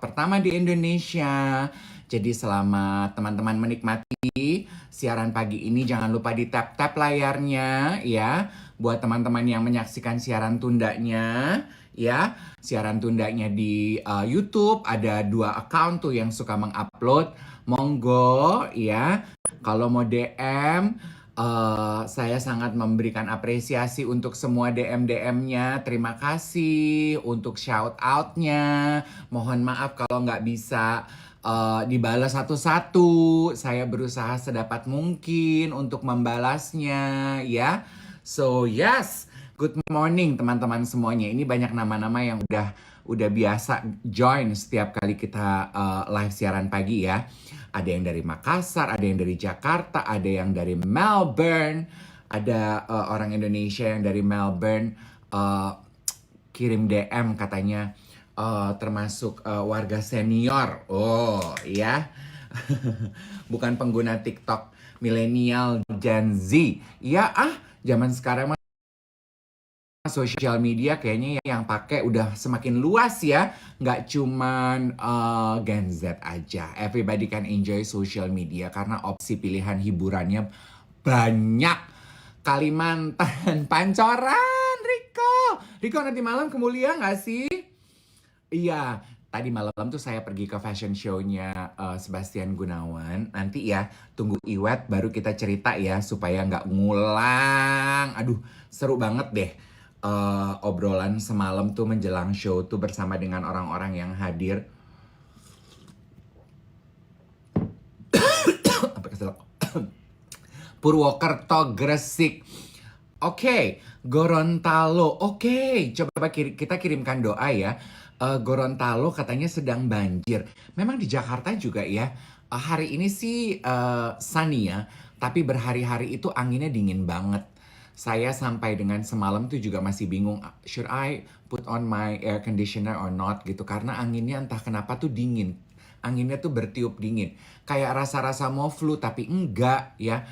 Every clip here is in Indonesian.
pertama di Indonesia. Jadi selamat teman-teman menikmati siaran pagi ini. Jangan lupa di tap-tap layarnya ya. Buat teman-teman yang menyaksikan siaran tundanya ya. Siaran tundanya di YouTube. Ada 2 account tuh yang suka mengupload. Monggo ya. Kalau mau DM, saya sangat memberikan apresiasi untuk semua DM-DM-nya. Terima kasih untuk shout out-nya. Mohon maaf kalau nggak bisa dibalas satu-satu. Saya berusaha sedapat mungkin untuk membalasnya, ya. So, yes. Good morning teman-teman semuanya. Ini banyak nama-nama yang udah biasa join setiap kali kita live siaran pagi ya. Ada yang dari Makassar, ada yang dari Jakarta, ada yang dari Melbourne, ada orang Indonesia yang dari Melbourne kirim DM katanya termasuk warga senior. Oh ya, bukan pengguna TikTok milenial Gen Z. Ya zaman sekarang sosial media kayaknya yang pakai udah semakin luas ya, nggak cuman Gen Z aja. Everybody can enjoy social media karena opsi pilihan hiburannya banyak. Kalimantan, Pancoran, Riko nanti malam ke Mulia nggak sih? Iya, tadi malam tuh saya pergi ke fashion show-nya Sebastian Gunawan. Nanti ya, tunggu Iwet baru kita cerita ya, supaya nggak ngulang. Aduh, seru banget deh. Obrolan semalam tuh menjelang show tuh bersama dengan orang-orang yang hadir. Purwokerto, Gresik. Oke, Gorontalo. Oke, coba kita kirimkan doa ya. Gorontalo katanya sedang banjir. Memang di Jakarta juga ya. Hari ini sih sunny ya, tapi berhari-hari itu anginnya dingin banget. Saya sampai dengan semalam tuh juga masih bingung, should I put on my air conditioner or not gitu. Karena anginnya entah kenapa tuh dingin. Anginnya tuh bertiup dingin. Kayak rasa-rasa mau flu tapi enggak ya.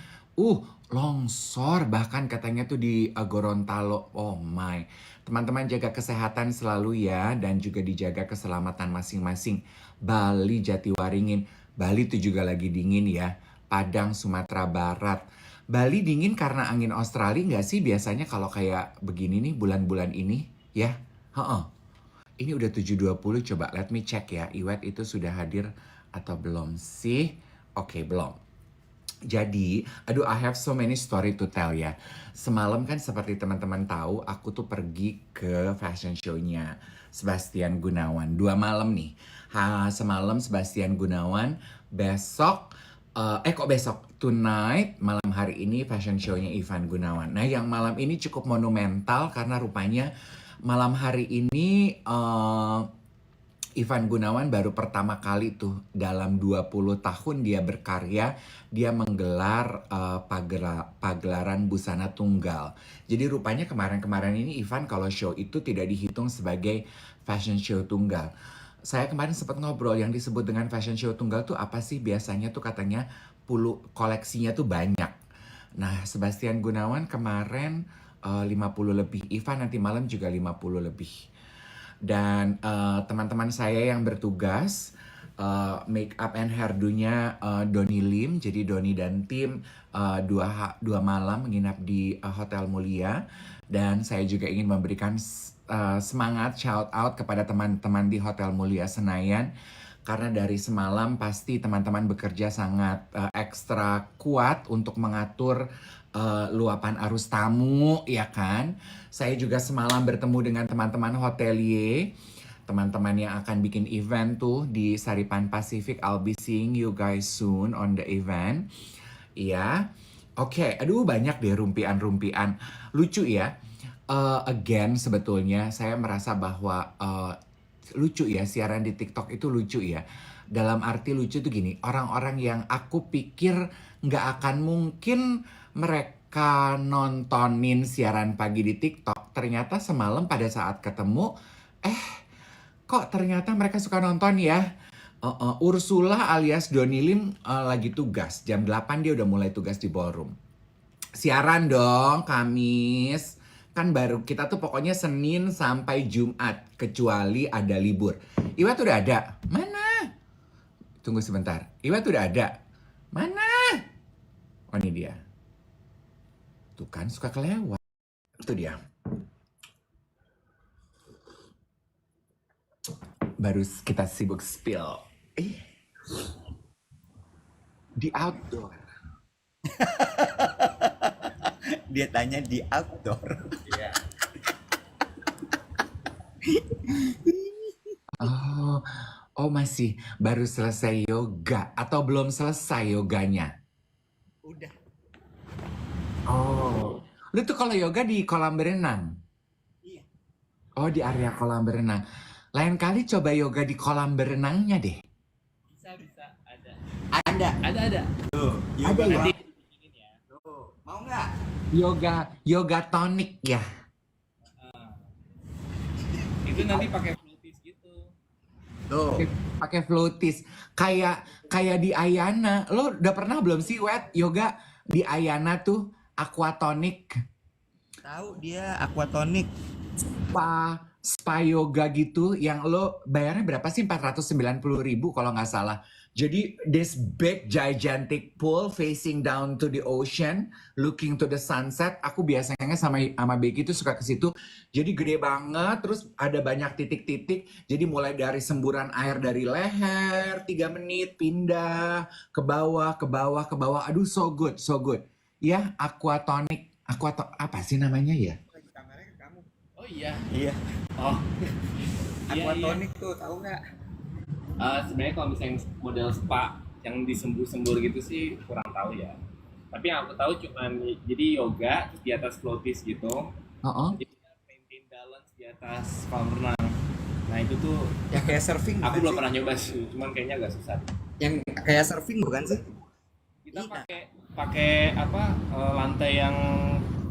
Longsor bahkan katanya tuh di Gorontalo. Oh my. Teman-teman jaga kesehatan selalu ya. Dan juga dijaga keselamatan masing-masing. Bali, Jatiwaringin. Bali tuh juga lagi dingin ya. Padang, Sumatera Barat. Bali dingin karena angin Australia nggak sih biasanya kalau kayak begini nih bulan-bulan ini ya? Ini udah 7.20, coba let me check ya. Iwet itu sudah hadir atau belum sih? Oke, belum. Jadi, aduh I have so many story to tell ya. Semalam kan seperti teman-teman tahu, aku tuh pergi ke fashion show-nya Sebastian Gunawan. 2 malam nih. Semalam Sebastian Gunawan, besok kok besok? Tonight, malam hari ini fashion show-nya Ivan Gunawan. Nah, yang malam ini cukup monumental karena rupanya malam hari ini Ivan Gunawan baru pertama kali tuh dalam 20 tahun dia berkarya, dia menggelar pagelaran busana tunggal. Jadi rupanya kemarin-kemarin ini Ivan kalau show itu tidak dihitung sebagai fashion show tunggal. Saya kemarin sempat ngobrol yang disebut dengan fashion show tunggal tuh apa sih? Biasanya tuh katanya koleksinya tuh banyak. Nah, Sebastian Gunawan kemarin 50 lebih, Ivan nanti malam juga 50 lebih. Dan teman-teman saya yang bertugas make up and hairdo-nya Doni Lim. Jadi Doni dan tim dua malam menginap di Hotel Mulia. Dan saya juga ingin memberikan semangat shout out kepada teman-teman di Hotel Mulia Senayan. Karena dari semalam pasti teman-teman bekerja sangat ekstra kuat untuk mengatur luapan arus tamu, ya kan? Saya juga semalam bertemu dengan teman-teman hotelier, teman-teman yang akan bikin event tuh di Saripan Pacific. I'll be seeing you guys soon on the event. Iya. Oke, aduh banyak deh rumpian-rumpian. Lucu ya. Again sebetulnya saya merasa bahwa lucu ya, siaran di TikTok itu lucu ya. Dalam arti lucu tuh gini, orang-orang yang aku pikir nggak akan mungkin mereka nontonin siaran pagi di TikTok, ternyata semalam pada saat ketemu, kok ternyata mereka suka nonton ya. Ursula alias Doni Lim lagi tugas, jam 8 dia udah mulai tugas di ballroom. Siaran dong, Kamis. Kan baru kita tuh pokoknya Senin sampai Jumat kecuali ada libur. Iwat udah ada? Mana? Tunggu sebentar. Iwat udah ada? Mana? Oh ini dia. Tuh kan suka kelewat. Itu dia. Baru kita sibuk spill. Di outdoor. Dia tanya di outdoor. Iya. Oh masih baru selesai yoga atau belum selesai yoganya? Udah. Oh, lu tuh kalau yoga di kolam berenang? Iya. Oh di area kolam berenang. Lain kali coba yoga di kolam berenangnya deh. Bisa ada. Ada. Tuh, Ada ya? Nanti bikinin ya. Tuh, mau nggak? Yoga tonik ya. Itu nanti pakai floaties gitu. Tuh. Pakai floaties. Kayak di Ayana. Lo udah pernah belum sih Wet yoga di Ayana tuh aquatonic? Tahu dia aquatonic. Spa yoga gitu yang lo bayarnya berapa sih? 490.000 kalau nggak salah. Jadi this big gigantic pool facing down to the ocean, looking to the sunset. Aku biasanya sama Becky itu suka ke situ. Jadi gede banget, terus ada banyak titik-titik. Jadi mulai dari semburan air dari leher, 3 menit pindah ke bawah, ke bawah, ke bawah. Aduh so good, so good. Ya, aquatonic. Apa sih namanya ya? Kameranya ke kamu. Oh iya. Iya. Oh. Aquatonic tuh, tahu nggak? Sebenarnya kalau misalnya model spa yang disembur-sembur gitu sih kurang tahu ya. Tapi yang aku tahu cuma jadi yoga terus di atas floaties gitu. Jadi maintain balance di atas kolam renang. Nah itu tuh Ya kayak surfing. aku bukan belum sih? pernah nyoba sih, cuman kayaknya agak susah. Yang kayak surfing bukan sih? Kita Iya. pakai lantai yang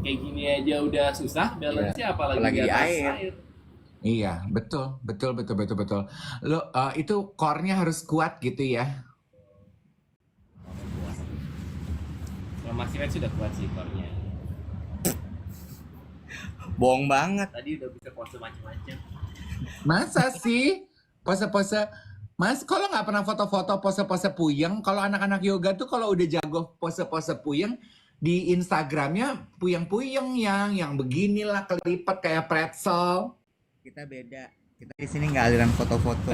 kayak gini aja udah susah balance-nya apalagi di atas air. Iya, betul. Lo itu core-nya harus kuat gitu ya. Kalau Mas Iwan sudah kuat sih core-nya. Bohong banget. Tadi udah bisa pose macam-macam. Masa sih? Pose-pose. Mas, kalau nggak pernah foto-foto pose-pose puyeng, kalau anak-anak yoga tuh kalau udah jago pose-pose puyeng, di Instagramnya puyeng-puyeng yang beginilah kelipat kayak pretzel. Kita beda. Kita di sini nggak aliran foto-foto.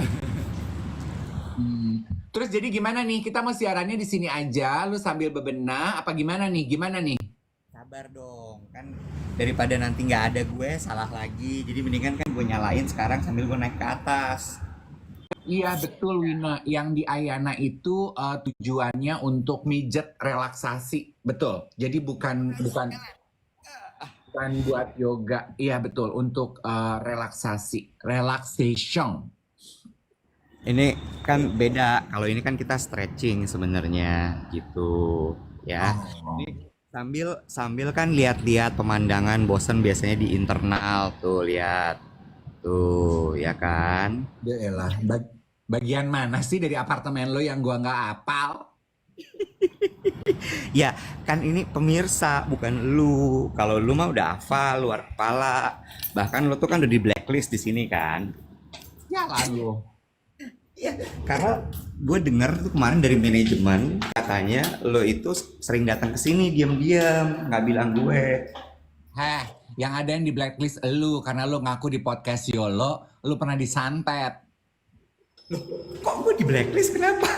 Terus jadi gimana nih? Kita mau siarannya di sini aja, lu sambil bebenah apa gimana nih? Gimana nih? Sabar dong, kan daripada nanti nggak ada gue salah lagi. Jadi mendingan kan gue nyalain sekarang sambil gue naik ke atas. Iya betul Wina, yang di Ayana itu tujuannya untuk mijet relaksasi, betul. Jadi bukan buat yoga, iya betul untuk relaksasi, relaxation. Ini kan beda. Kalau ini kan kita stretching sebenarnya gitu, ya. Ini sambil kan lihat-lihat pemandangan, bosen biasanya di internal tuh lihat. Tuh, ya kan? Ya elah, bagian mana sih dari apartemen lo yang gua nggak apal? Ya, kan ini pemirsa bukan lu. Kalau lu mah udah hafal luar kepala. Bahkan lu tuh kan udah di blacklist di sini kan. Ya lalu. Iya, karena gue denger tuh kemarin dari manajemen katanya lo itu sering datang ke sini diam-diam, nggak bilang gue. Heh, yang ada yang di blacklist lu karena lu ngaku di podcast Yolo, lu pernah disantet. Kok gue di blacklist kenapa?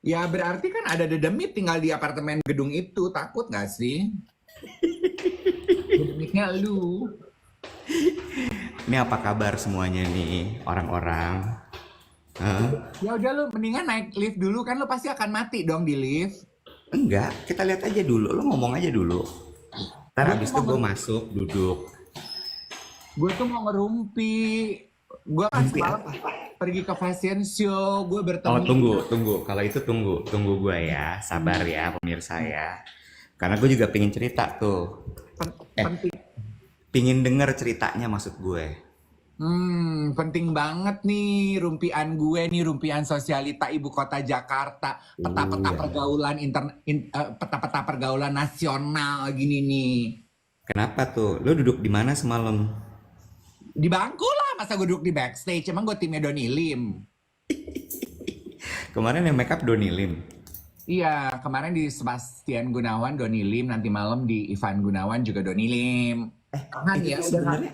Ya berarti kan ada dedemit tinggal di apartemen gedung itu, takut nggak sih? Dedemitnya lu. Ini apa kabar semuanya nih orang-orang? Hah? Ya udah lu mendingan naik lift dulu kan lu pasti akan mati dong di lift. Enggak, kita lihat aja dulu, lo ngomong aja dulu. Ntar abis itu gue masuk, duduk. Gue tuh mau ngerumpi. Gue kan Mimpi semalam pergi ke fashion show, gue bertemu. Oh tunggu, kalau itu tunggu gue ya, sabar ya pemirsa ya. Karena gue juga pengen cerita tuh, Penting. pengen denger ceritanya maksud gue. Penting banget nih rumpian gue nih, rumpian sosialita ibu kota Jakarta, peta-peta Iya. pergaulan peta-peta pergaulan nasional gini nih. Kenapa tuh? Lo duduk di mana semalam? Di bangku lah, masa gue duduk di backstage. Emang gue timnya Donny Lim. Kemarin yang makeup Donny Lim. Iya, kemarin di Sebastian Gunawan Donny Lim, nanti malam di Ivan Gunawan juga Donny Lim. Kan Itu ya tuh sebenarnya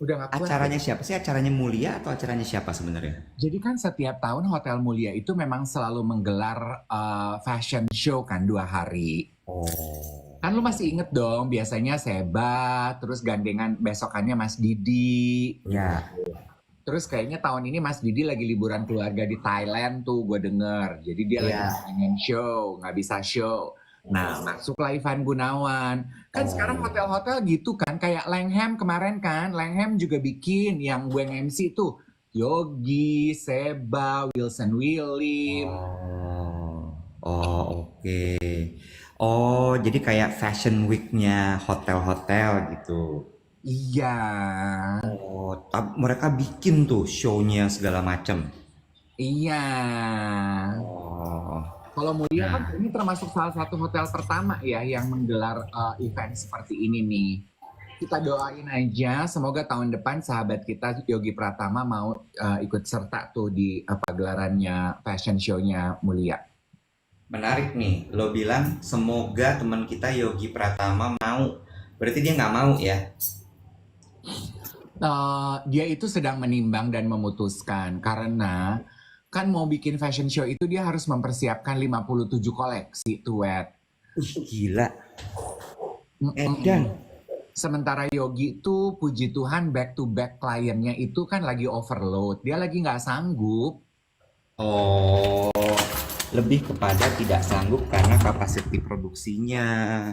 udah gak kuat. acaranya siapa sih? Acaranya Mulia atau acaranya siapa sebenarnya? Jadi kan setiap tahun Hotel Mulia itu memang selalu menggelar fashion show kan 2 hari. Oh. Kan lu masih inget dong, biasanya Seba, terus gandengan besokannya Mas Didi. Ya. Terus kayaknya tahun ini Mas Didi lagi liburan keluarga di Thailand tuh, gue denger. Jadi dia lagi pengen show, nggak bisa show. Nah, masuklah Ivan Gunawan. Kan sekarang hotel-hotel gitu kan, kayak Langham kemarin kan. Langham juga bikin yang gue MC tuh. Yogi, Seba, Wilson Willim. Oke. Oh, jadi kayak fashion week-nya hotel-hotel gitu. Iya. Oh, mereka bikin tuh show-nya segala macam. Iya. Oh. Kalau Mulia kan ini termasuk salah satu hotel pertama ya yang menggelar event seperti ini nih. Kita doain aja semoga tahun depan sahabat kita Yogi Pratama mau ikut serta tuh di gelarannya fashion show-nya Mulia. Menarik nih, lo bilang semoga teman kita Yogi Pratama mau. Berarti dia nggak mau ya? Dia itu sedang menimbang dan memutuskan karena kan mau bikin fashion show itu dia harus mempersiapkan 57 koleksi tuh, Wet. Gila. Edan. Sementara Yogi tuh puji Tuhan back to back kliennya itu kan lagi overload. Dia lagi nggak sanggup. Oh, lebih kepada tidak sanggup karena kapasiti produksinya.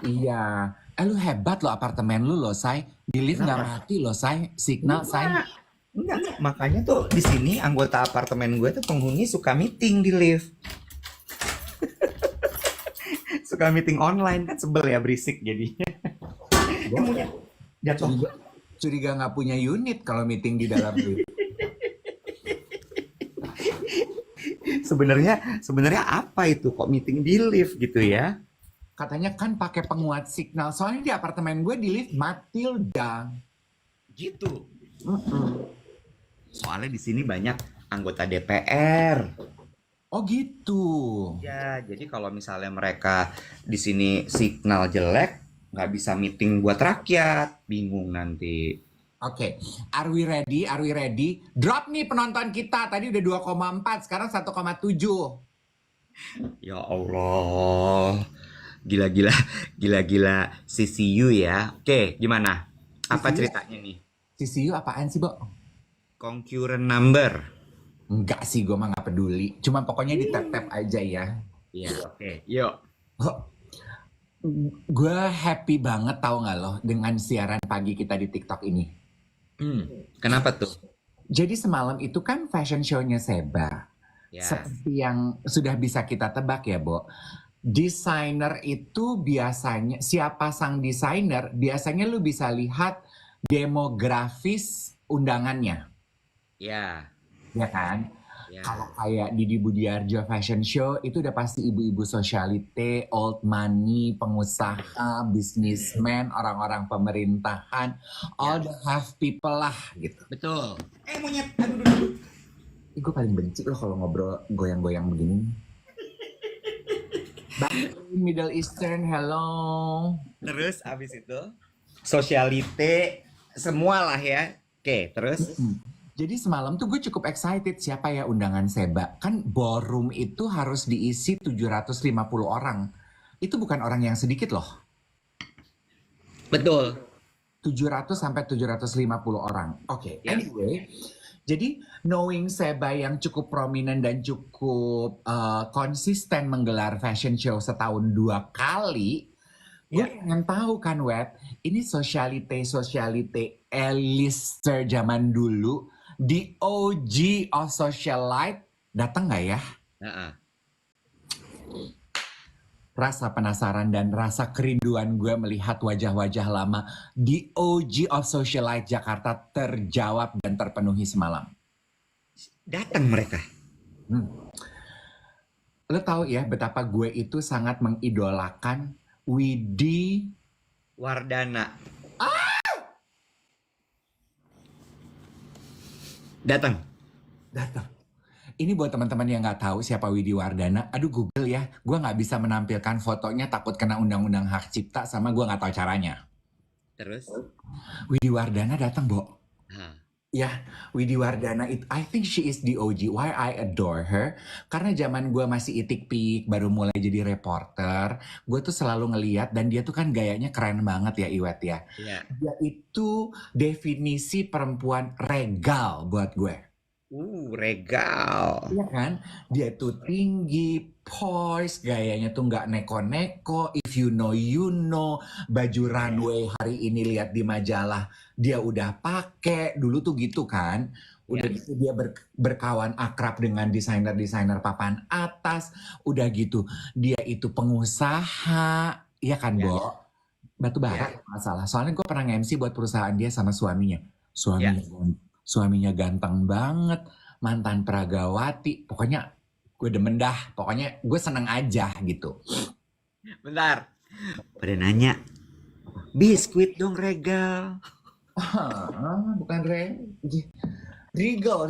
Iya. Lu hebat lo apartemen lu loh, Say. Di lift nggak mati loh, Say. Signal, Say. Enggak. Makanya tuh di sini anggota apartemen gue tuh penghuni suka meeting di lift. Suka meeting online kan sebel ya berisik jadinya. Jatuh. Curiga nggak punya unit kalau meeting di dalam lift. Sebenarnya apa itu kok meeting di lift gitu ya? Katanya kan pakai penguat signal. Soalnya di apartemen gue di lift mati udah. Gitu. Soalnya di sini banyak anggota DPR. Oh gitu. Ya, jadi kalau misalnya mereka di sini signal jelek, nggak bisa meeting buat rakyat, bingung nanti. Oke, are we ready? Are we ready? Drop nih penonton kita. Tadi udah 2,4, sekarang 1,7. Ya Allah. Gila CCU ya. Oke, gimana? Apa ceritanya nih? CCU apaan sih, Bo? Concurrent number. Enggak sih, gue mah nggak peduli. Cuma pokoknya di tap-tap aja ya. Iya, oke. Yuk. Gue happy banget tau nggak loh dengan siaran pagi kita di TikTok ini. Kenapa tuh? Jadi semalam itu kan fashion show-nya Seba. Ya. Seperti yang sudah bisa kita tebak ya, Bo. Desainer itu biasanya, siapa sang desainer, biasanya lu bisa lihat demografis undangannya. Ya. Ya kan? Ya. Kalau kayak Didi Budiarjo Fashion Show itu udah pasti ibu-ibu sosialite, old money, pengusaha, businessman, orang-orang pemerintahan, all the have people lah gitu. Betul. Monyet, aduh. Gue paling benci loh kalau ngobrol goyang-goyang begini. Middle Eastern, hello. Terus abis itu sosialite semua lah ya. Oke, terus. Jadi semalam tuh gue cukup excited siapa ya undangan Seba. Kan ballroom itu harus diisi 750 orang. Itu bukan orang yang sedikit loh. Betul. 700 sampai 750 orang. Oke, anyway. Jadi knowing Seba yang cukup prominent dan cukup konsisten menggelar fashion show setahun 2 kali, gue pengen tahu kan, Web, ini sosialite elister zaman dulu, the OG of socialite, datang nggak ya? Rasa penasaran dan rasa kerinduan gue melihat wajah-wajah lama di OG of Socialite Jakarta terjawab dan terpenuhi semalam. Datang mereka. Lo tahu ya betapa gue itu sangat mengidolakan Widi Wardana. Datang. Datang. Ini buat teman-teman yang nggak tahu siapa Widi Wardana, aduh Google ya, gue nggak bisa menampilkan fotonya takut kena undang-undang hak cipta sama gue nggak tahu caranya. Terus? Widi Wardana datang, Bo. Hah. Ya, Widi Wardana, I think she is the OG. Why I adore her? Karena zaman gue masih itik pik, baru mulai jadi reporter, gue tuh selalu ngeliat dan dia tuh kan gayanya keren banget ya Iwet ya. Iya. Dia itu definisi perempuan regal buat gue. Regal. Iya kan? Dia tuh tinggi, poise, gayanya tuh nggak neko-neko. If you know, you know. Baju runway hari ini lihat di majalah, dia udah pakai. Dulu tuh gitu kan. Udah Ya. gitu dia berkawan akrab dengan desainer-desainer papan atas. Udah gitu, dia itu pengusaha. Iya kan, Ya. Bo? Batu bara masalah. Soalnya gue pernah nge-MC buat perusahaan dia sama suaminya. Suaminya ganteng banget, mantan Pragawati, pokoknya gue demen dah, pokoknya gue seneng aja gitu. Bentar. Pada nanya, biskuit dong regal. Bukan Regal.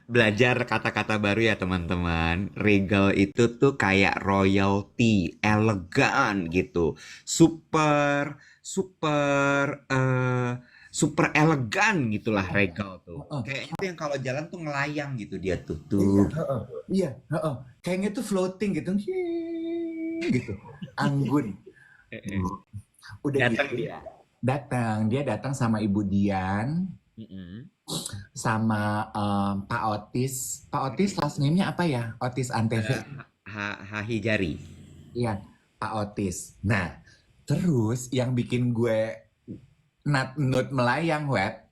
Belajar kata-kata baru ya teman-teman. Regal itu tuh kayak royalty, elegan gitu. Super elegan gitulah regal tuh. Kayak itu yang kalau jalan tuh ngelayang gitu dia tuh. Iya, kayaknya tuh floating gitu. Gitu. Anggun. Udah Datang gitu. dia. Dia datang sama Ibu Dian. Sama Pak Otis. Pak Otis last name-nya apa ya? Otis Antv. Hahijari. Iya, Pak Otis. Nah, terus yang bikin gue nut melayang, Web.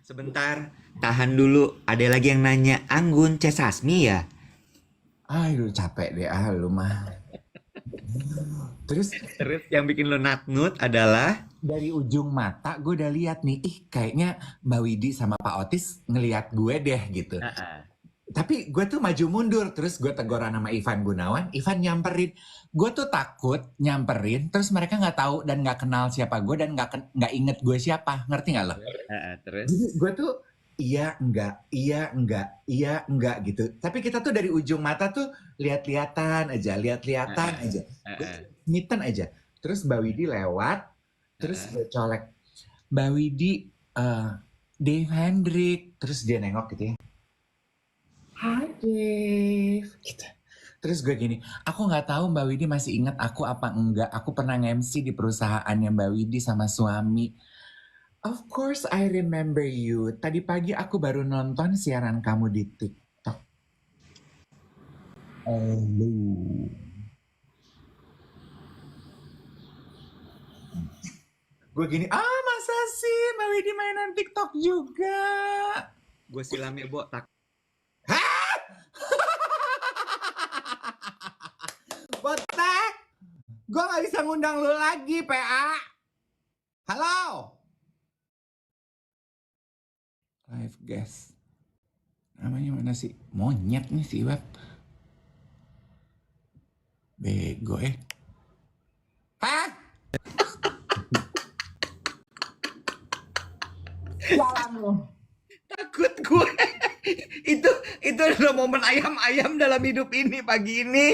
Sebentar, tahan dulu. Ada lagi yang nanya, Anggun C. Sasmi ya? Aduh, capek deh, lu mah. Terus yang bikin lo nut adalah dari ujung mata gue udah lihat nih, kayaknya Mbak Widi sama Pak Otis ngelihat gue deh gitu. Tapi gue tuh maju mundur, terus gue teguran sama Ivan Gunawan, Ivan nyamperin. Gue tuh takut nyamperin, terus mereka nggak tahu dan nggak kenal siapa gue dan nggak inget gue siapa, ngerti nggak lo? Terus? Jadi gue tuh iya enggak gitu. Tapi kita tuh dari ujung mata tuh lihat-lihatan aja. Ngiten aja. Terus Mbak Widi lewat, terus gue colek. Mbak Widi, Dave Hendrik, terus dia nengok gitu ya. Hai Dave, gitu. Terus gue gini, aku nggak tahu Mbak Widi masih ingat aku apa enggak. Aku pernah nge-MC di perusahaannya Mbak Widi sama suami. Of course I remember you. Tadi pagi aku baru nonton siaran kamu di TikTok. Halo. Gue gini, masa sih Mbak Widi mainan TikTok juga? Gue silam ya, Bo. Botak! Gue gak bisa ngundang lu lagi, PA. Halo? Live guest. Namanya mana sih? Monyet nih si Web. Bego Hah? Jalan lu. Takut gue. itu adalah momen ayam dalam hidup ini pagi ini.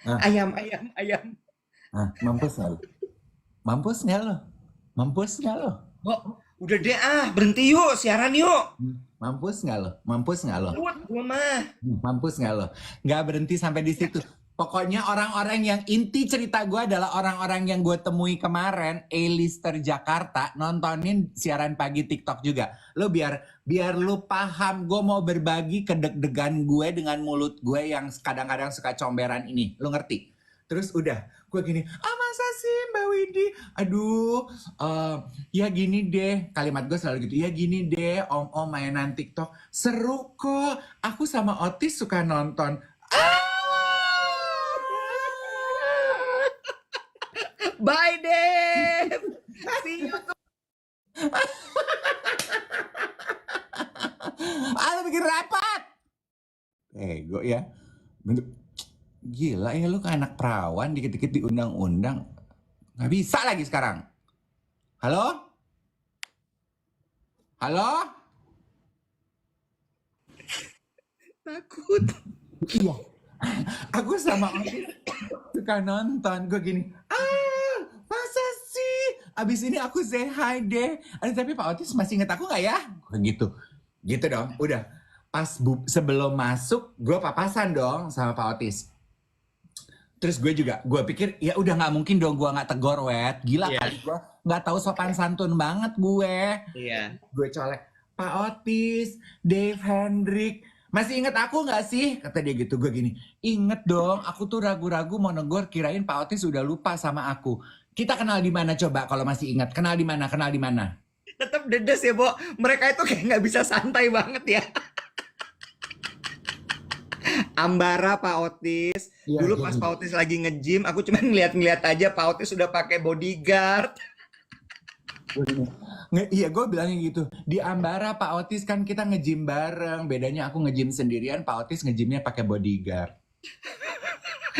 Ayam. Mampus nggak lo? Bo, udah deh berhenti yuk, siaran yuk. Mampus nggak lo? Gue mah. Mampus nggak lo? Nggak berhenti sampai di situ. Pokoknya orang-orang yang inti cerita gue adalah orang-orang yang gue temui kemarin, A-lister Jakarta, nontonin siaran pagi TikTok juga. Lo biar lo paham, gue mau berbagi kedeg-degan gue dengan mulut gue yang kadang-kadang suka comberan ini. Lo ngerti? Terus udah, gue gini, masa sih Mbak Widi? Aduh, ya gini deh, kalimat gue selalu gitu, ya gini deh, om-om mainan TikTok. Seru kok, aku sama Otis suka nonton. Bye, Dave. See you. Bikin rapat. Ego ya. Gila ya lu kayak anak perawan, dikit-dikit diundang-undang. Nggak bisa lagi sekarang. Halo? Halo? Takut. Iya. Aku sama Otis suka nonton. Gue gini, masa sih? Abis ini aku say hi deh. Tapi Pak Otis masih inget aku nggak ya? Gitu. Gitu dong. Udah. Pas sebelum masuk, gue papasan dong sama Pak Otis. Terus gue pikir ya udah nggak mungkin dong gue nggak tegor, Wet. Gila kali gue nggak tahu sopan santun banget gue. Iya. Gue colek, Pak Otis, Dave Hendrik, masih inget aku nggak sih? Kata dia gitu. Gue gini, inget dong. Aku tuh ragu-ragu mau negor, kirain Pak Otis udah lupa sama aku. Kita kenal di mana coba kalau masih ingat? Kenal di mana? Kenal di mana? Tetap dedes ya, Bo. Mereka itu kayak nggak bisa santai banget ya. Ambara Pak Otis. Iya, Dulu pas Pak Otis lagi nge-gym, aku cuma ngeliat-ngeliat aja Pak Otis sudah pakai bodyguard. Iya, gue bilangnya gitu. Di Ambara Pak Otis kan kita nge-gym bareng. Bedanya aku nge-gym sendirian, Pak Otis nge-gymnya pakai bodyguard.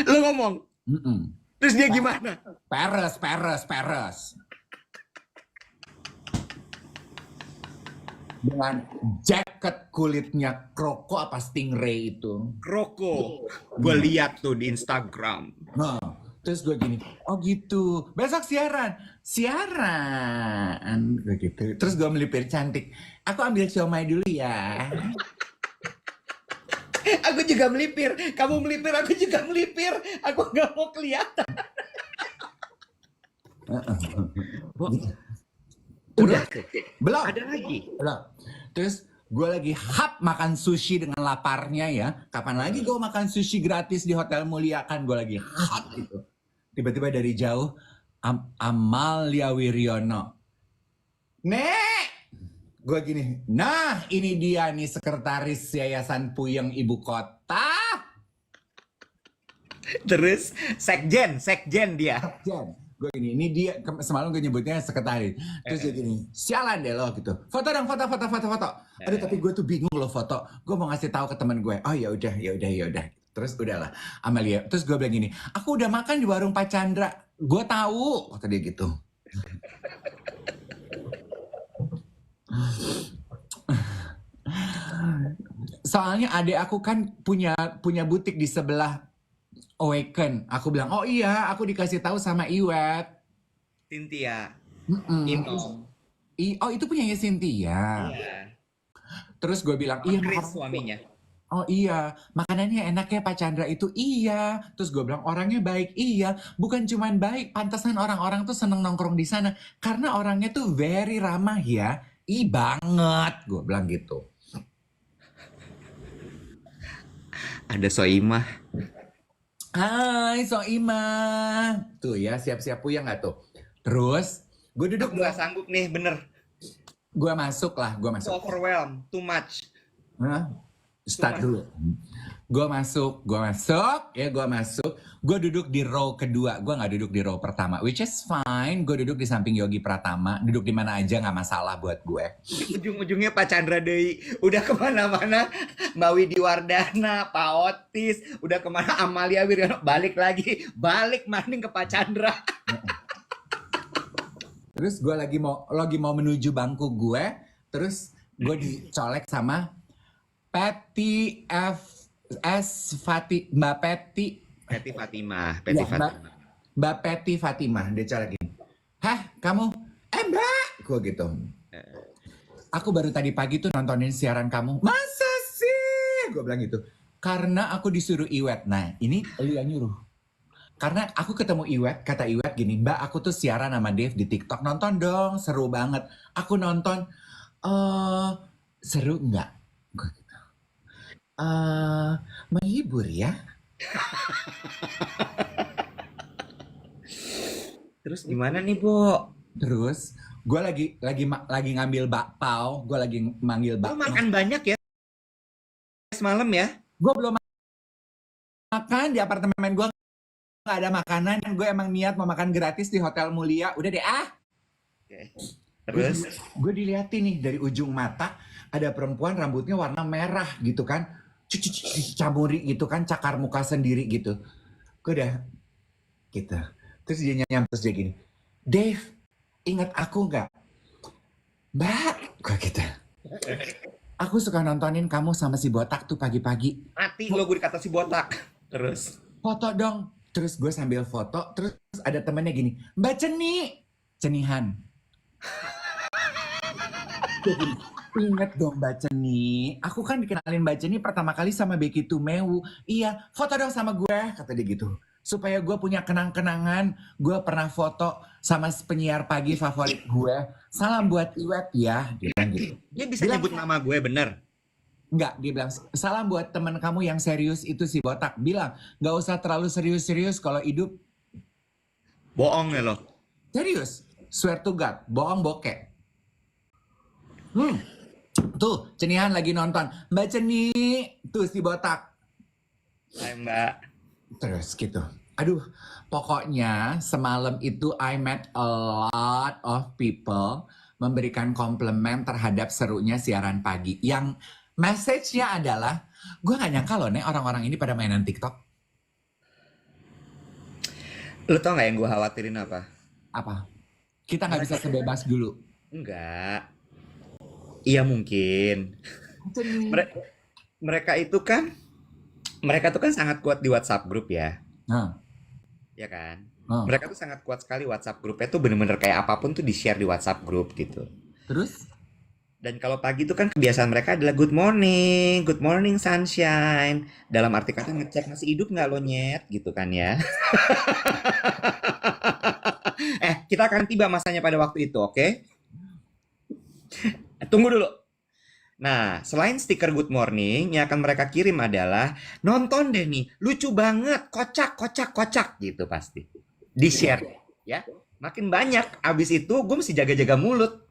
Lo ngomong. Terus dia gimana? Peres. Dengan jaket kulitnya kroko apa stingray itu. Kroko. Gue lihat tuh di Instagram. Nah, terus gue gini, oh gitu, besok siaran, begitu. Terus gue melipir cantik, aku ambil siomay dulu ya. Aku juga melipir, kamu melipir, aku juga melipir. Aku nggak mau kelihatan. Udah, belum. Ada lagi. Belum. Terus gue lagi makan sushi dengan laparnya ya. Kapan lagi gue makan sushi gratis di Hotel Mulia, kan gue lagi gitu. Tiba-tiba dari jauh Amalia Wiryono. Nek, gue gini. Nah, ini dia nih sekretaris Yayasan Puyeng Ibu Kota. Terus sekjen dia. Gue gini, ini dia semalam gue nyebutnya sekretaris. Terus dia gini, sialan deh lo gitu. Foto dong, foto. Aduh, tapi gue tuh bingung lo foto. Gue mau ngasih tahu ke teman gue. Oh ya udah. Terus udahlah, Amalia. Terus gue bilang gini, aku udah makan di warung Pak Chandra. Gue tahu, kata dia gitu. Soalnya adik aku kan punya butik di sebelah Awaken. Aku bilang, oh iya, aku dikasih tahu sama Iwet. Cynthia. Oh, itu punyanya Cynthia. Iya. Terus gue bilang, iya, Chris suaminya. Oh iya, makanannya enak ya Pak Chandra itu, iya. Terus gue bilang, orangnya baik, iya. Bukan cuman baik, pantasan orang-orang tuh seneng nongkrong di sana. Karena orangnya tuh very ramah ya. Ih banget, gue bilang gitu. Ada Soimah. Hai Soimah. Tuh ya, siap-siap puyeng nggak tuh? Terus, gue duduk. Aku nggak sanggup nih, bener. Gue masuk. Overwhelmed, too much. Start dulu. Gue masuk. Gue duduk di row kedua. Gue nggak duduk di row pertama, which is fine. Gue duduk di samping Yogi Pratama. Duduk di mana aja nggak masalah buat gue. Ujung-ujungnya Pak Chandra Dewi. Udah kemana-mana. Mbak Widi Wardana, Pak Otis. Udah kemana Amalia Wiryono. Balik mending ke Pak Chandra. Terus gue lagi mau menuju bangku gue. Terus gue dicolek sama Mbak Peti Fatimah. Dia colekin. Hah, kamu? Mbak! Gue gitu. Aku baru tadi pagi tuh nontonin siaran kamu. Masa sih? Gue bilang gitu. Karena aku disuruh Iwet. Nah, ini lu yang nyuruh. Karena aku ketemu Iwet, kata Iwet gini, Mbak, aku tuh siaran sama Dave di TikTok. Nonton dong, seru banget. Aku nonton. Seru nggak? Gue gitu. Menghibur ya. Terus gimana nih, Bo? Terus gue lagi ngambil bakpao, gue lagi manggil bakpao. Lu makan banyak ya semalam ya? Gue belum makan di apartemen gue, nggak ada makanan. Gue emang niat mau makan gratis di Hotel Mulia. Udah deh Oke. Terus gue dilihatin nih dari ujung mata ada perempuan rambutnya warna merah gitu kan. camuri gitu kan, cakar muka sendiri gitu. Gue udah gitu. Terus dia nyam, terus dia gini, Dave, ingat aku nggak? Mbak, gue gitu. Aku suka nontonin kamu sama si botak tuh pagi-pagi. Mati lo gue dikata si botak. Terus Foto dong. Terus gue sambil foto, terus ada temennya gini, Mbak Cenihan. Ingat dong Mbak Ceni, aku kan dikenalin Mbak Ceni pertama kali sama Becky Tumewu. Iya, foto dong sama gue, kata dia gitu. Supaya gue punya kenang-kenangan, gue pernah foto sama penyiar pagi favorit gue. Salam buat Iwet ya, dia bilang gitu. dia bisa Bilang, nyebut nama gue bener. enggak, dia bilang, salam buat teman kamu yang serius itu si botak. Bilang, nggak usah terlalu serius-serius kalau hidup. Bohong ya lo. Serius, swear to God, bohong bokeh. Tuh, Cenihan lagi nonton. Mbak Ceni, tuh si botak. Hai Mbak. Terus gitu. Aduh, pokoknya semalam itu I met a lot of people memberikan komplimen terhadap serunya siaran pagi. Yang message-nya adalah, gue gak nyangka loh nih orang-orang ini pada mainan TikTok. Lo tau gak yang gue khawatirin apa? Apa? Kita gak bisa sebebas dulu. Enggak. Iya mungkin. Ceni. Mereka tuh kan sangat kuat di WhatsApp grup ya. Nah, Ya kan? nah. Mereka tuh sangat kuat sekali WhatsApp grupnya tuh bener-bener kayak apapun tuh di-share di WhatsApp grup gitu. Terus? Dan kalau pagi tuh kan kebiasaan mereka adalah good morning sunshine. Dalam arti kata ngecek masih hidup nggak lo nyet gitu kan ya. Kita akan tiba masanya pada waktu itu, oke? Tunggu dulu. Nah, selain stiker good morning, yang akan mereka kirim adalah nonton deh nih, lucu banget, kocak gitu pasti. Di-share ya. Makin banyak, abis itu gue mesti jaga-jaga mulut.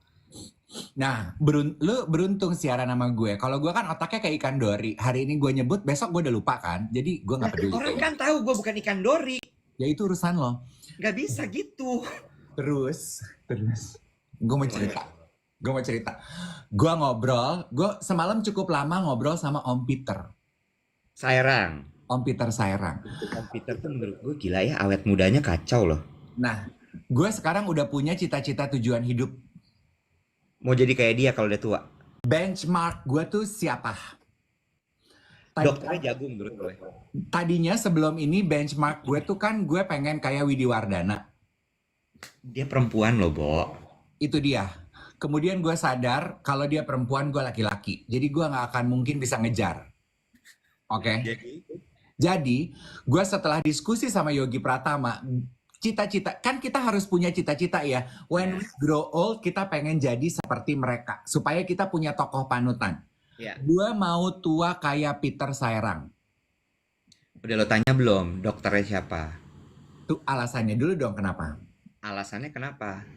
Nah, lu beruntung siaran sama gue. Kalau gue kan otaknya kayak ikan dori. Hari ini gue nyebut, besok gue udah lupa kan. Jadi gue gak peduli. Orang kan tahu gue bukan ikan dori. Ya itu urusan lo. Gak bisa gitu. Terus. Gue mau cerita. Gue ngobrol, gue semalam cukup lama ngobrol sama Om Peter. Sairang. Om Peter Sairang. Om Peter tuh menurut gue gila ya, awet mudanya kacau loh. Nah, gue sekarang udah punya cita-cita tujuan hidup. Mau jadi kayak dia kalau udah tua. Benchmark gue tuh siapa? Dokternya jago menurut gue. Tadinya sebelum ini benchmark gue tuh kan gue pengen kayak Widi Wardana. Dia perempuan loh, Bo. Itu dia. Kemudian gue sadar kalau dia perempuan, gue laki-laki. Jadi gue gak akan mungkin bisa ngejar. Oke? Jadi, gue setelah diskusi sama Yogi Pratama, cita-cita, kan kita harus punya cita-cita ya. When we grow old, kita pengen jadi seperti mereka. Supaya kita punya tokoh panutan. Ya. Gue mau tua kayak Peter Sairang. Udah lo tanya belum, dokternya siapa? Tuh alasannya dulu dong kenapa. Alasannya kenapa?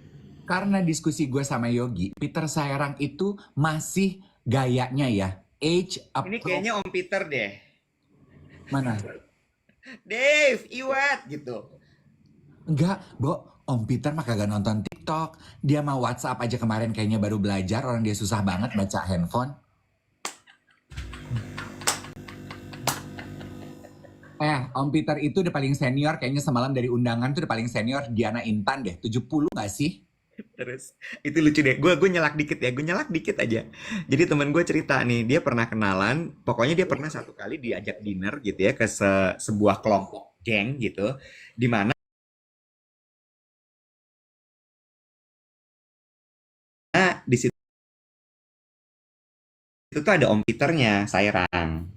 Karena diskusi gue sama Yogi, Peter Sairang itu masih gayanya ya. Age up. Ini kayaknya Om Peter deh. Mana? Dave, Iwat gitu. Enggak, Bo. Om Peter mah kagak nonton TikTok. Dia mah WhatsApp aja kemarin kayaknya baru belajar. Orang dia susah banget baca handphone. Om Peter itu udah paling senior. Kayaknya semalam dari undangan tuh udah paling senior. Diana Intan deh. 70 gak sih? Terus itu lucu deh. Gue nyelak dikit ya. Gue nyelak dikit aja. Jadi teman gue cerita nih. Dia pernah kenalan. Pokoknya dia pernah satu kali diajak dinner gitu ya. Ke sebuah kelompok geng gitu. Dimana di situ tuh ada Om Peternya, Sairang.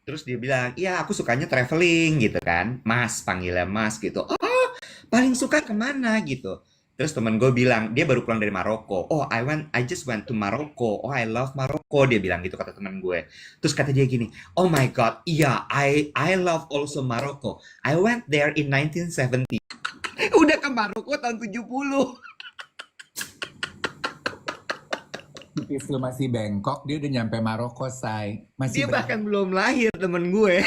Terus dia bilang, iya aku sukanya traveling gitu kan. Mas, panggilnya Mas gitu. Oh, paling suka kemana gitu. Terus temen gue bilang, dia baru pulang dari Maroko. Oh, I just went to Maroko. Oh, I love Maroko. Dia bilang gitu kata temen gue. Terus kata dia gini, oh my God, iya, I love also Maroko. I went there in 1970. Udah ke Maroko tahun 70. Tipis lu masih bengkok, dia udah nyampe Maroko, say. Dia bahkan belum lahir temen gue.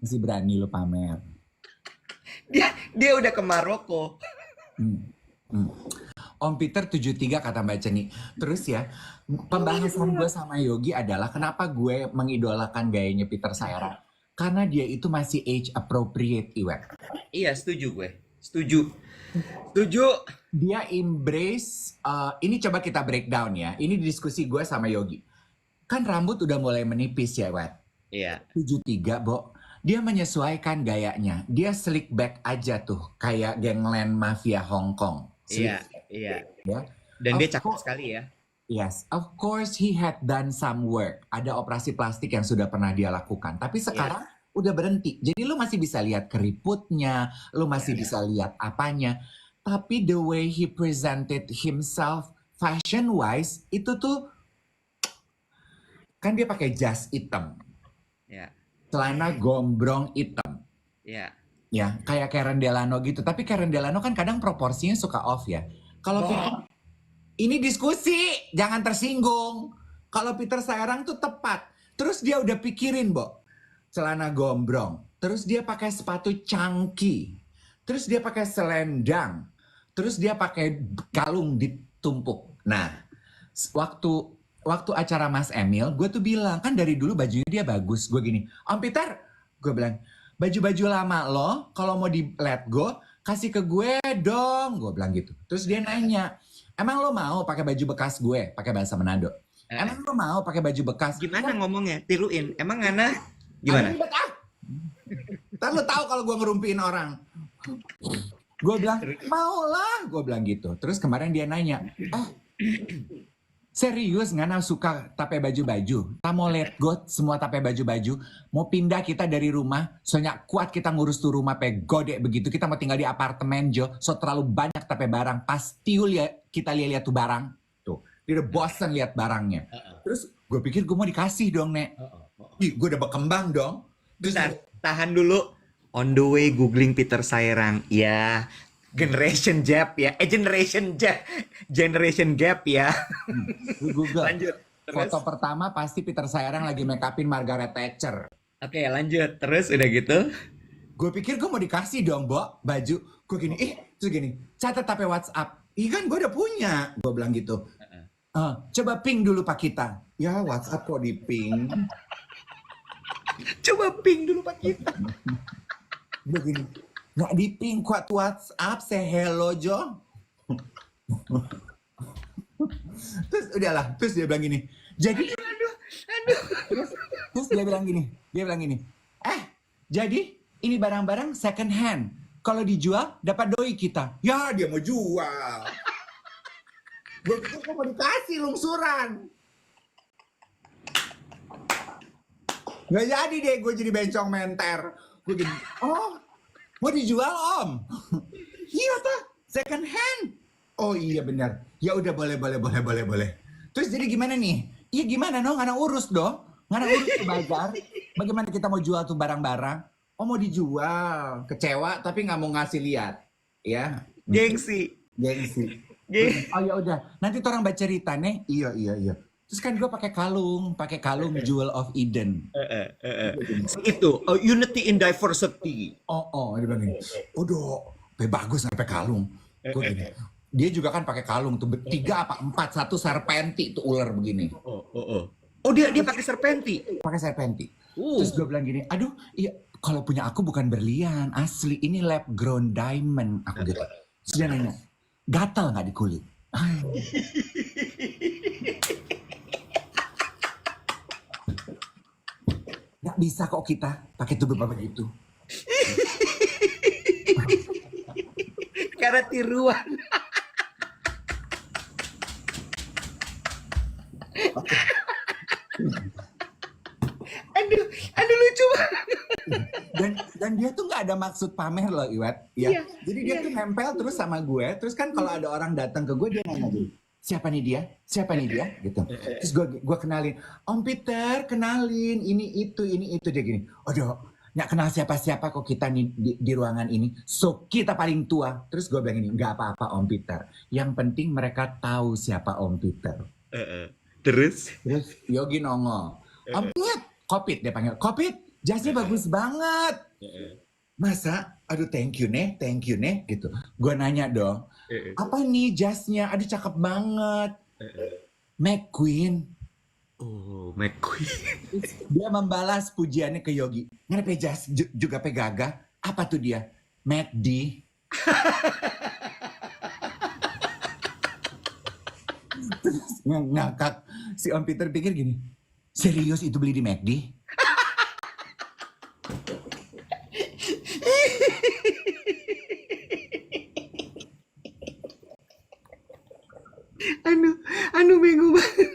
Masih berani lu pamer. Dia udah ke Maroko. Om Peter 73 kata Mbak Ceni. Terus ya, pembahasan gue sama Yogi adalah kenapa gue mengidolakan gayanya Peter Saira. Karena dia itu masih age appropriate, Iwet. Iya, setuju gue. Setuju. Setuju. Dia embrace, ini coba kita breakdown ya. Ini diskusi gue sama Yogi. Kan rambut udah mulai menipis ya, Iwet. Iya. 73, Bo. Dia menyesuaikan gayanya. Dia slick back aja tuh, kayak gangland mafia Hong Kong. Iya, Slick, iya. ya. Dan dia Of cakep course- sekali ya. Yes, of course he had done some work. Ada operasi plastik yang sudah pernah dia lakukan. Tapi sekarang udah berhenti. Jadi lu masih bisa lihat keriputnya, lu masih bisa lihat apanya. Tapi the way he presented himself fashion-wise, itu tuh, kan dia pakai jas hitam. Iya. Celana gombrong hitam. Iya. Ya, kayak Karen Delano gitu. Tapi Karen Delano kan kadang proporsinya suka off ya. Kalau Peter, ini diskusi, jangan tersinggung. Kalau Peter Sairang tuh tepat. Terus dia udah pikirin, Bo. Celana gombrong. Terus dia pakai sepatu chunky. Terus dia pakai selendang. Terus dia pakai kalung ditumpuk. Nah, waktu acara Mas Emil, gue tuh bilang, kan dari dulu bajunya dia bagus. Gue gini, Om Peter, gue bilang, baju-baju lama lo, kalau mau di let go, kasih ke gue dong. Gue bilang gitu. Terus dia nanya, emang lo mau pakai baju bekas gue? Pakai bahasa Manado. Emang lo mau pakai baju bekas? Gimana ngomongnya? Tiruin. Emang Ngana gimana? Ntar lo tahu kalau gue ngerumpiin orang. Gue bilang, mau lah. Gue bilang gitu. Terus kemarin dia nanya, serius Ngana suka tape baju-baju? Tak mau let go semua tape baju-baju? Mau pindah kita dari rumah? Soalnya kuat kita ngurus tuh rumah pe gede begitu. Kita mau tinggal di apartemen Jo. So terlalu banyak tape barang. Pasti kita lihat tuh barang. Tuh, dia udah bosan lihat barangnya. Terus gue pikir gue mau dikasih dong, Nek. Ih, gue udah berkembang dong. Bentar, tahan dulu. On the way googling Peter Sairang. Ya, generation gap ya. Generation gap ya. Gue Google. Lanjut. Terus? Foto pertama pasti Peter Sairang lagi make upin Margaret Thatcher. Oke, lanjut. Terus udah gitu? Gue pikir gue mau dikasih dong, Bo, baju. Gue gini, terus gini, catat HP WhatsApp. Ih kan gue udah punya. Gue bilang gitu. Coba ping dulu Pak kita. Ya WhatsApp kok di ping. Coba ping dulu Pak kita. Gue gini, nggak di ping kok WhatsApp, say hello Jo. Terus udahlah, terus dia bilang gini. Jadi, terus dia bilang gini. Jadi ini barang-barang second hand. Kalau dijual dapat doi kita. Ya dia mau jual. Gue pikir kok mau dikasih lungsuran. Nggak jadi deh gue jadi bencong menter. Gue gini, mau dijual Om? Iya toh, second hand. Oh iya benar. Ya udah boleh. Terus jadi gimana nih? Iya gimana dong? Ngana urus dong. Ngana urus ke bazar. Bagaimana kita mau jual tuh barang-barang? Oh mau dijual. Kecewa tapi nggak mau ngasih lihat. Ya. Gengsi. Oh ya udah. Nanti orang baca cerita nih. Iya. Terus kan gue pakai kalung Jewel of Eden. Itu unity in diversity. Dia bilang gini. Bagus sampai kalung. Gue gini. Dia juga kan pakai kalung tuh 3 apa 4 satu serpenti tuh ular begini. Oh dia pakai serpenti. Pakai serpenti. Terus gue bilang gini, aduh, iya kalau punya aku bukan berlian, asli ini lab grown diamond aku gitu. Terus dia nanya, gatal nggak di kulit? Nggak bisa kok kita pakai tubuh begitu. Karena tiruan. Aduh lucu banget. Dan dia tuh nggak ada maksud pamer loh Iwet. Ya. Jadi dia tuh nempel terus sama gue. Terus kan kalau ada orang datang ke gue dia nanya dulu. Siapa nih dia? Gitu. Terus gue kenalin. Om Peter, kenalin ini itu dia gini. Nggak kenal siapa-siapa kok kita nih di ruangan ini. So kita paling tua. Terus gue bilang ini, nggak apa-apa Om Peter. Yang penting mereka tahu siapa Om Peter. Terus Yogi nongol. Om Peter, Kopit dia panggil. Kopit, jasnya bagus banget. Masa? Aduh thank you nih gitu. Gue nanya dong. Apa nih jasnya? Aduh cakep banget. McQueen. Oh, McQueen. Dia membalas pujiannya ke Yogi. Kenapa jas juga pegaga? Apa tuh dia? McD. Ngakak. Si Om Peter pikir gini, serius itu beli di McD? Anu, bego banget.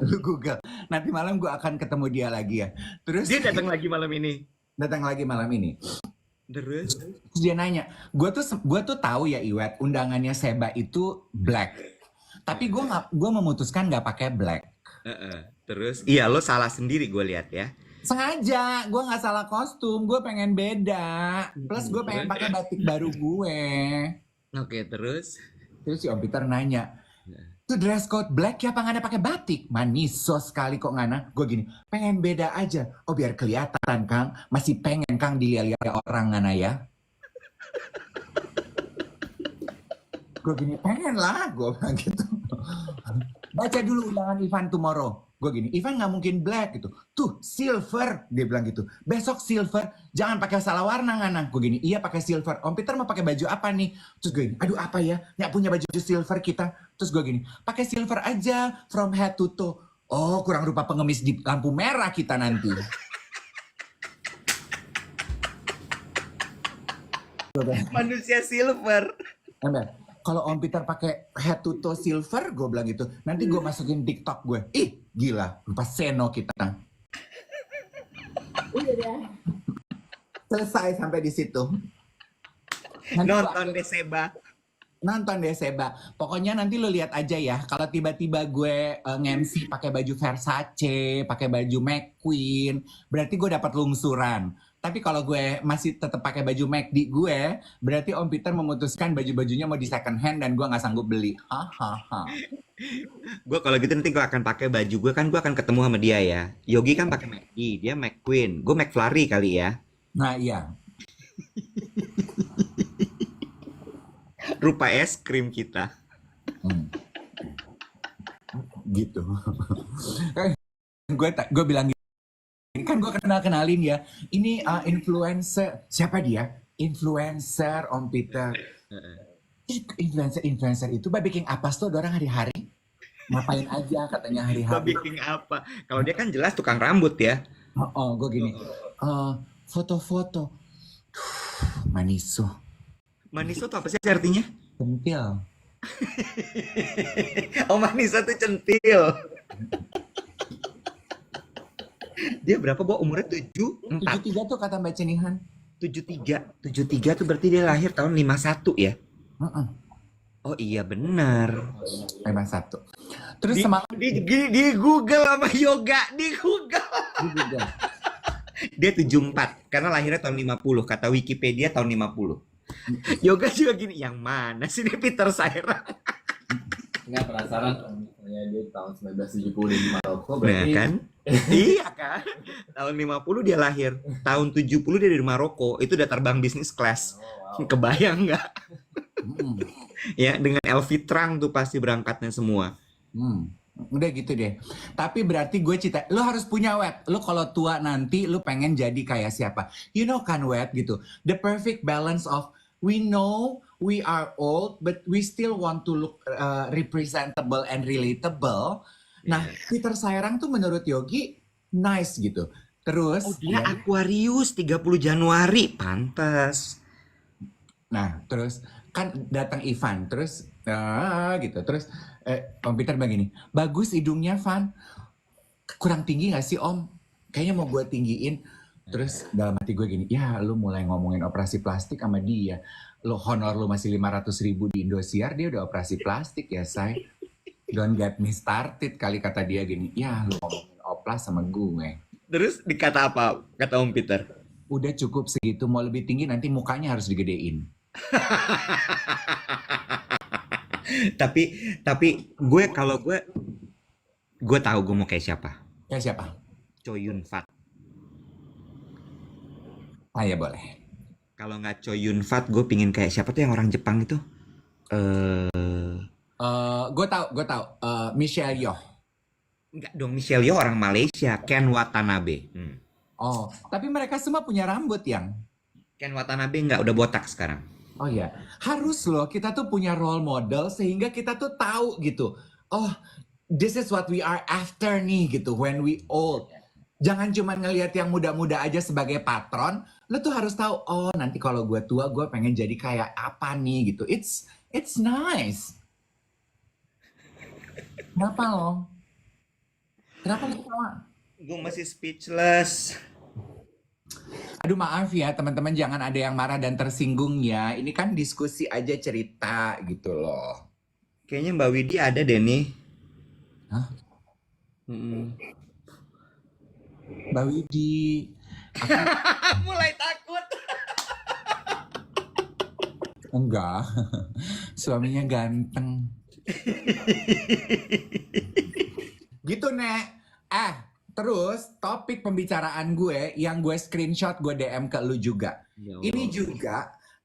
Lu Google. Nanti malam gue akan ketemu dia lagi ya. Terus Dia datang lagi malam ini. Terus? Terus dia nanya, gue tuh tahu ya Iwet, undangannya Seba itu black. Tapi gue memutuskan nggak pakai black. Terus? Iya, lo salah sendiri gue lihat ya. Sengaja, gue nggak salah kostum, gue pengen beda. Plus gue pengen pakai batik baru gue. Oke, terus? Terus si Om Peter nanya, itu dress code black ya apa nggak ada pakai batik? Maniso sekali kok Ngana. Gue gini, pengen beda aja. Oh biar kelihatan Kang, masih pengen Kang dilihat orang Ngana ya. Gue gini, pengen lah, gue bilang gitu. Baca dulu undangan Ivan tomorrow. Gue gini, Ivan nggak mungkin black gitu. Tuh, silver, dia bilang gitu. Besok silver, jangan pakai salah warna Ngana. Gue gini, iya pakai silver. Om Peter mau pakai baju apa nih? Terus gue gini, aduh apa ya? Nggak punya baju silver kita. Terus gue gini, pakai silver aja from head to toe. Oh, kurang rupa pengemis di lampu merah kita nanti. Manusia silver. Ember, kalau Om Peter pakai head to toe silver, gue bilang gitu. Nanti gue masukin TikTok gue. Ih, gila, lupa seno kita. Selesai sampai di situ. Nonton deh Seba. Nonton deh Seba. Pokoknya nanti lo lihat aja ya. Kalau tiba-tiba gue nge-MC pakai baju Versace, pakai baju McQueen, berarti gue dapat lungsuran. Tapi kalau gue masih tetap pakai baju McD gue, berarti Om Peter memutuskan baju-bajunya mau di second hand dan gue nggak sanggup beli. Hahaha. Gue kalau gitu nanti gue akan pakai baju gue, kan gue akan ketemu sama dia ya. Yogi kan pakai McD, dia McQueen, gue McFlurry kali ya. Nah iya. Rupa es krim kita. Gitu. Gue bilang gini, kan gue kenalin ya. Ini influencer, siapa dia? Influencer Om Peter. Influencer itu bikin apa tuh orang hari-hari? Ngapain aja katanya hari-hari? Bikin apa? Kalau dia kan jelas tukang rambut ya. Gue gini. Foto-foto. Maniso. Maniso tuh apa sih artinya? Centil. Oh, Maniso tuh centil. Dia berapa, Bo? Umurnya 74. 73 tuh kata Mbak Cenihan. 73 tuh berarti dia lahir tahun 51 ya? Oh iya benar. 51. Terus semalam di Google sama Yoga, di Google. Dia 74 karena lahirnya tahun 50, kata Wikipedia tahun 50. Yoga juga gini, yang mana sih ini Peter Sairang? Nggak penasaran kalau misalnya dia tahun 1970 di Maroko, berarti Nah kan? Iya kan? Tahun 50 dia lahir, tahun 70 dia dari Maroko, itu udah terbang bisnis class. Kebayang nggak? Ya dengan LV Trunk tuh pasti berangkatnya semua. Udah gitu deh. Tapi berarti gue cita, lo harus punya Wet. Lo kalau tua nanti lo pengen jadi kayak siapa? You know kan Wet gitu. The perfect balance of we know we are old but we still want to look representable and relatable. Nah, Peter Sairang tuh menurut Yogi nice gitu. Terus Dia Aquarius 30 Januari, pantas. Nah, terus kan datang Ivan, terus gitu, terus Om Peter bilang gini, bagus hidungnya Van, kurang tinggi gak sih Om? Kayaknya mau gue tinggiin. Terus dalam hati gue gini, ya lu mulai ngomongin operasi plastik sama dia, lo honor lu masih 500.000 di Indosiar, dia udah operasi plastik ya say. Don't get me started, kali kata dia gini, ya lu ngomongin oplas sama gue. Terus dikata apa? Kata Om Peter. Udah cukup segitu, mau lebih tinggi nanti mukanya harus digedein. tapi gue kalau gue tahu gue mau kayak siapa. Kayak siapa? Choi Yun Fat. Ah ya boleh. Kalau nggak Choi Yun Fat, gue pingin kayak siapa tuh yang orang Jepang itu? Gue tahu. Michelle Yeoh. Enggak dong, Michelle Yeoh orang Malaysia, Ken Watanabe. Oh, tapi mereka semua punya rambut yang. Ken Watanabe nggak, udah botak sekarang. Oh ya, harus loh kita tuh punya role model sehingga kita tuh tahu gitu. Oh, this is what we are after nih gitu when we old. Jangan cuma ngelihat yang muda-muda aja sebagai patron. Lo tuh harus tahu, oh nanti kalau gue tua gue pengen jadi kayak apa nih gitu. It's nice. Kenapa lo? Kenapa lo ketawa? Gue masih speechless. Aduh maaf ya teman-teman, jangan ada yang marah dan tersinggung ya. Ini kan diskusi aja, cerita gitu loh. Kayaknya Mbak Widi ada deh nih. Hah? Mm-mm. Mbak Widi, Mulai takut. enggak. Suaminya ganteng. Gitu, Nek. Terus topik pembicaraan gue yang gue screenshot, gue DM ke lu juga. Ya Ini Allah. juga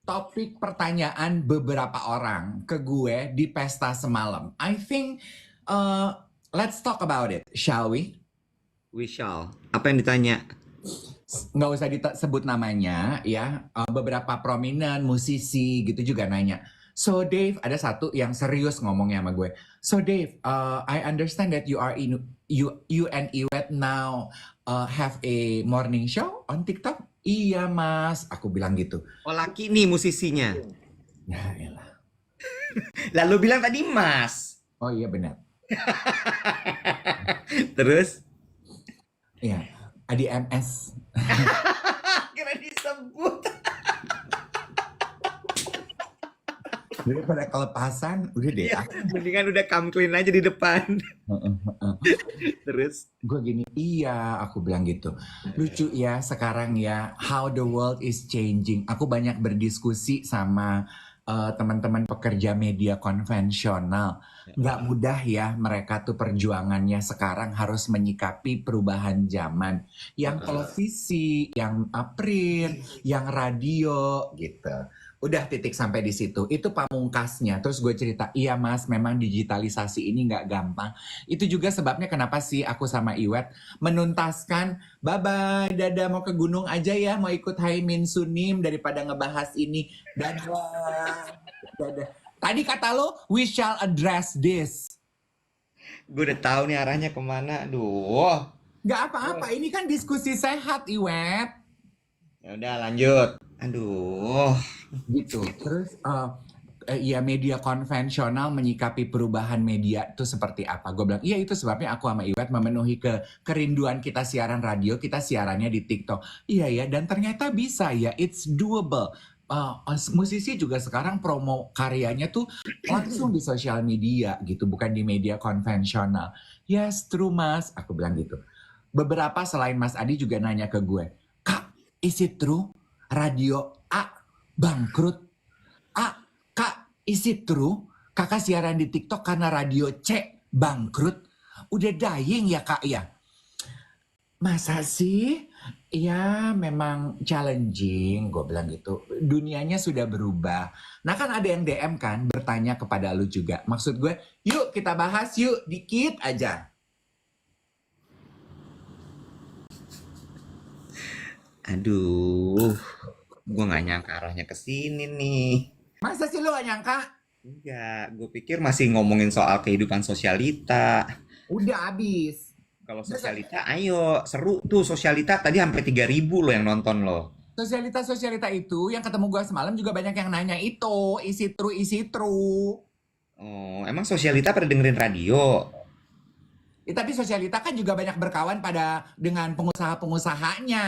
topik pertanyaan beberapa orang ke gue di pesta semalam. I think let's talk about it, shall we? We shall. Apa yang ditanya? Nggak usah disebut namanya ya. Beberapa prominent musisi gitu juga nanya. So Dave, ada satu yang serius ngomongnya sama gue. So Dave, I understand that you and Iwet now have a morning show on TikTok. Iya mas, aku bilang gitu. Oh, laki nih musisinya. Ya elah. Lalu bilang tadi Mas. Oh iya benar. Terus? Iya, Adi MS. Kira disebut. Daripada kelepasan, udah deh. Ya, mendingan udah come clean aja di depan. Terus? Gue gini, iya, aku bilang gitu. Lucu ya sekarang ya, how the world is changing. Aku banyak berdiskusi sama teman-teman pekerja media konvensional. Nggak mudah ya mereka tuh perjuangannya sekarang harus menyikapi perubahan zaman. Yang televisi, yang print, yang radio gitu. Udah titik sampai di situ. Itu pamungkasnya. Terus gue cerita, iya mas, memang digitalisasi ini nggak gampang. Itu juga sebabnya kenapa sih aku sama Iwet menuntaskan, bye-bye, dadah, mau ke gunung aja ya, mau ikut Haimin Sunim daripada ngebahas ini. Dadah, dadah. Tadi kata lo, we shall address this. Gue udah tahu nih arahnya kemana. Aduh. Nggak apa-apa, ini kan diskusi sehat, Iwet. Ya udah lanjut. Aduh. Gitu. Terus ya media konvensional menyikapi perubahan media itu seperti apa? Gue bilang, iya itu sebabnya aku sama Iwet memenuhi kerinduan kita siaran radio, kita siarannya di TikTok. Iya ya, dan ternyata bisa ya, it's doable. Musisi juga sekarang promo karyanya tuh langsung di sosial media gitu, bukan di media konvensional. Yes, true mas, aku bilang gitu. Beberapa selain Mas Adi juga nanya ke gue, Kak, is it true? Radio A bangkrut. Kak, is it true? Kakak siaran di TikTok karena radio C bangkrut. Udah dying ya kak ya? Masa sih? Ya memang challenging, gue bilang gitu. Dunianya sudah berubah. Nah kan ada yang DM kan, bertanya kepada lu juga. Maksud gue, yuk kita bahas yuk, dikit aja. Aduh. Gue gak nyangka arahnya ke sini nih. Masa sih lu gak nyangka? Enggak, gue pikir masih ngomongin soal kehidupan sosialita. Udah abis. Kalau sosialita, ayo, seru tuh sosialita. Tadi sampai 3.000 loh yang nonton loh. Sosialita itu yang ketemu gue semalam juga banyak yang nanya itu. Isi true. Oh, emang sosialita pada dengerin radio? Tapi sosialita kan juga banyak berkawan dengan pengusaha-pengusahanya.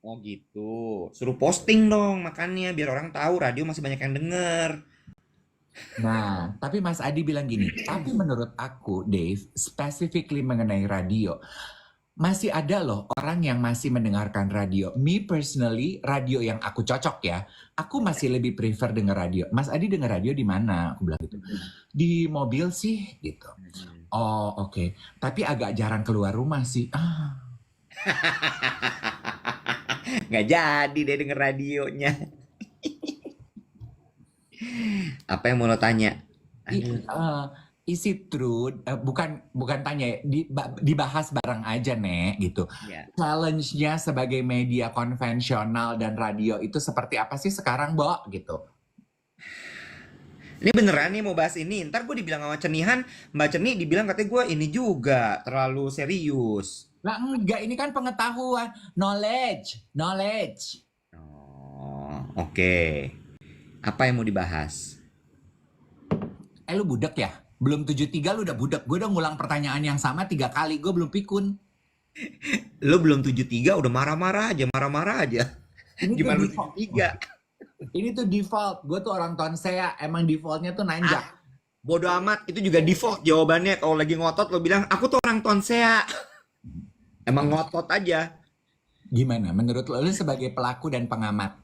Oh gitu. Suruh posting dong makanya biar orang tahu radio masih banyak yang denger. Nah, tapi Mas Adi bilang gini, tapi menurut aku, Dave, specifically mengenai radio, masih ada loh orang yang masih mendengarkan radio. Me personally, radio yang aku cocok ya, aku masih lebih prefer denger radio. Mas Adi denger radio di mana? Aku bilang gitu. Di mobil sih, gitu. Oh, oke. Tapi agak jarang keluar rumah sih. Nggak jadi deh denger radionya. Apa yang mau lo tanya? I- Aduh. Is it true? Bukan tanya ya, dibahas bareng aja Nek gitu. Ya. Challenge-nya sebagai media konvensional dan radio itu seperti apa sih sekarang, Bo? Gitu. Ini beneran nih mau bahas ini. Ntar gue dibilang sama Cenihan, Mbak Ceni dibilang katanya gue ini juga terlalu serius. Lah enggak, ini kan pengetahuan, knowledge. Oh, oke. Apa yang mau dibahas? Lu budek ya? Belum 73 lu udah budek. Gue udah ngulang pertanyaan yang sama 3 kali, gue belum pikun. Lo belum 73 udah marah-marah aja. Ini tuh Gimana lu default. 73? Ini tuh default. Gue tuh orang tonsea, emang defaultnya tuh nanjak. Bodoh amat, itu juga default jawabannya. Kalau lagi ngotot lo bilang, aku tuh orang tonsea. Emang ngotot aja. Gimana? Menurut lu sebagai pelaku dan pengamat?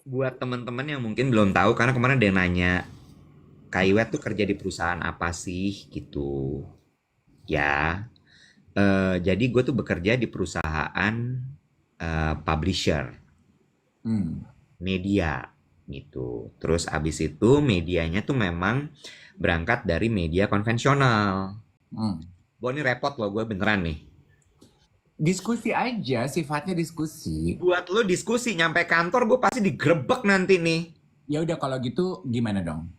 Buat teman-teman yang mungkin belum tahu, karena kemarin ada yang nanya, Kak Iwet tuh kerja di perusahaan apa sih gitu. Ya, jadi gue tuh bekerja di perusahaan publisher, Hmm. media gitu. Terus abis itu medianya tuh memang berangkat dari media konvensional. Hmm. Gue ini repot loh, gue beneran nih. Diskusi aja, sifatnya diskusi. Buat lo diskusi nyampe kantor gue pasti digerebek nanti nih. Ya udah kalau gitu gimana dong?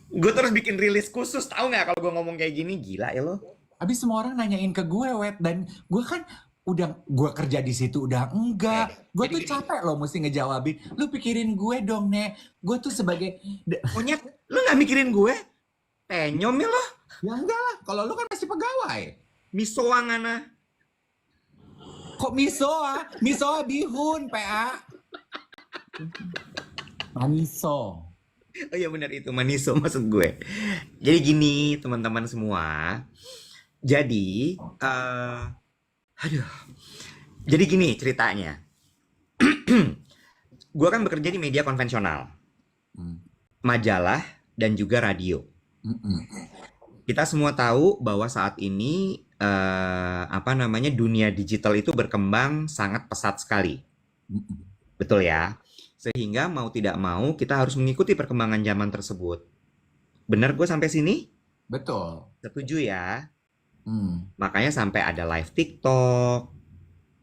Gue terus bikin rilis khusus, tahu nggak kalau gue ngomong kayak gini, gila ya lo. Habis semua orang nanyain ke gue, Wet, dan gue kan udah gue kerja di situ udah enggak. Gue Jadi tuh gini. capek loh mesti ngejawabin. Lu pikirin gue dong, Nek. Gue tuh sebagai Monyet, lo nggak mikirin gue? Tenyom ya lo, ya enggak lah, kalau lu kan masih pegawai. misoangana. Kok misoa? Misoa bihun, PA. Maniso. Oh iya benar itu maniso maksud gue. Jadi gini teman-teman semua. Jadi, aduh. Jadi gini ceritanya. Gue kan bekerja di media konvensional, Hmm. majalah dan juga radio. Mm-mm. Kita semua tahu bahwa saat ini dunia digital itu berkembang sangat pesat sekali. Mm-mm. Betul ya? Sehingga mau tidak mau kita harus mengikuti perkembangan zaman tersebut. Benar gue sampai sini? Betul. Setuju ya? Hmm. Makanya sampai ada live TikTok,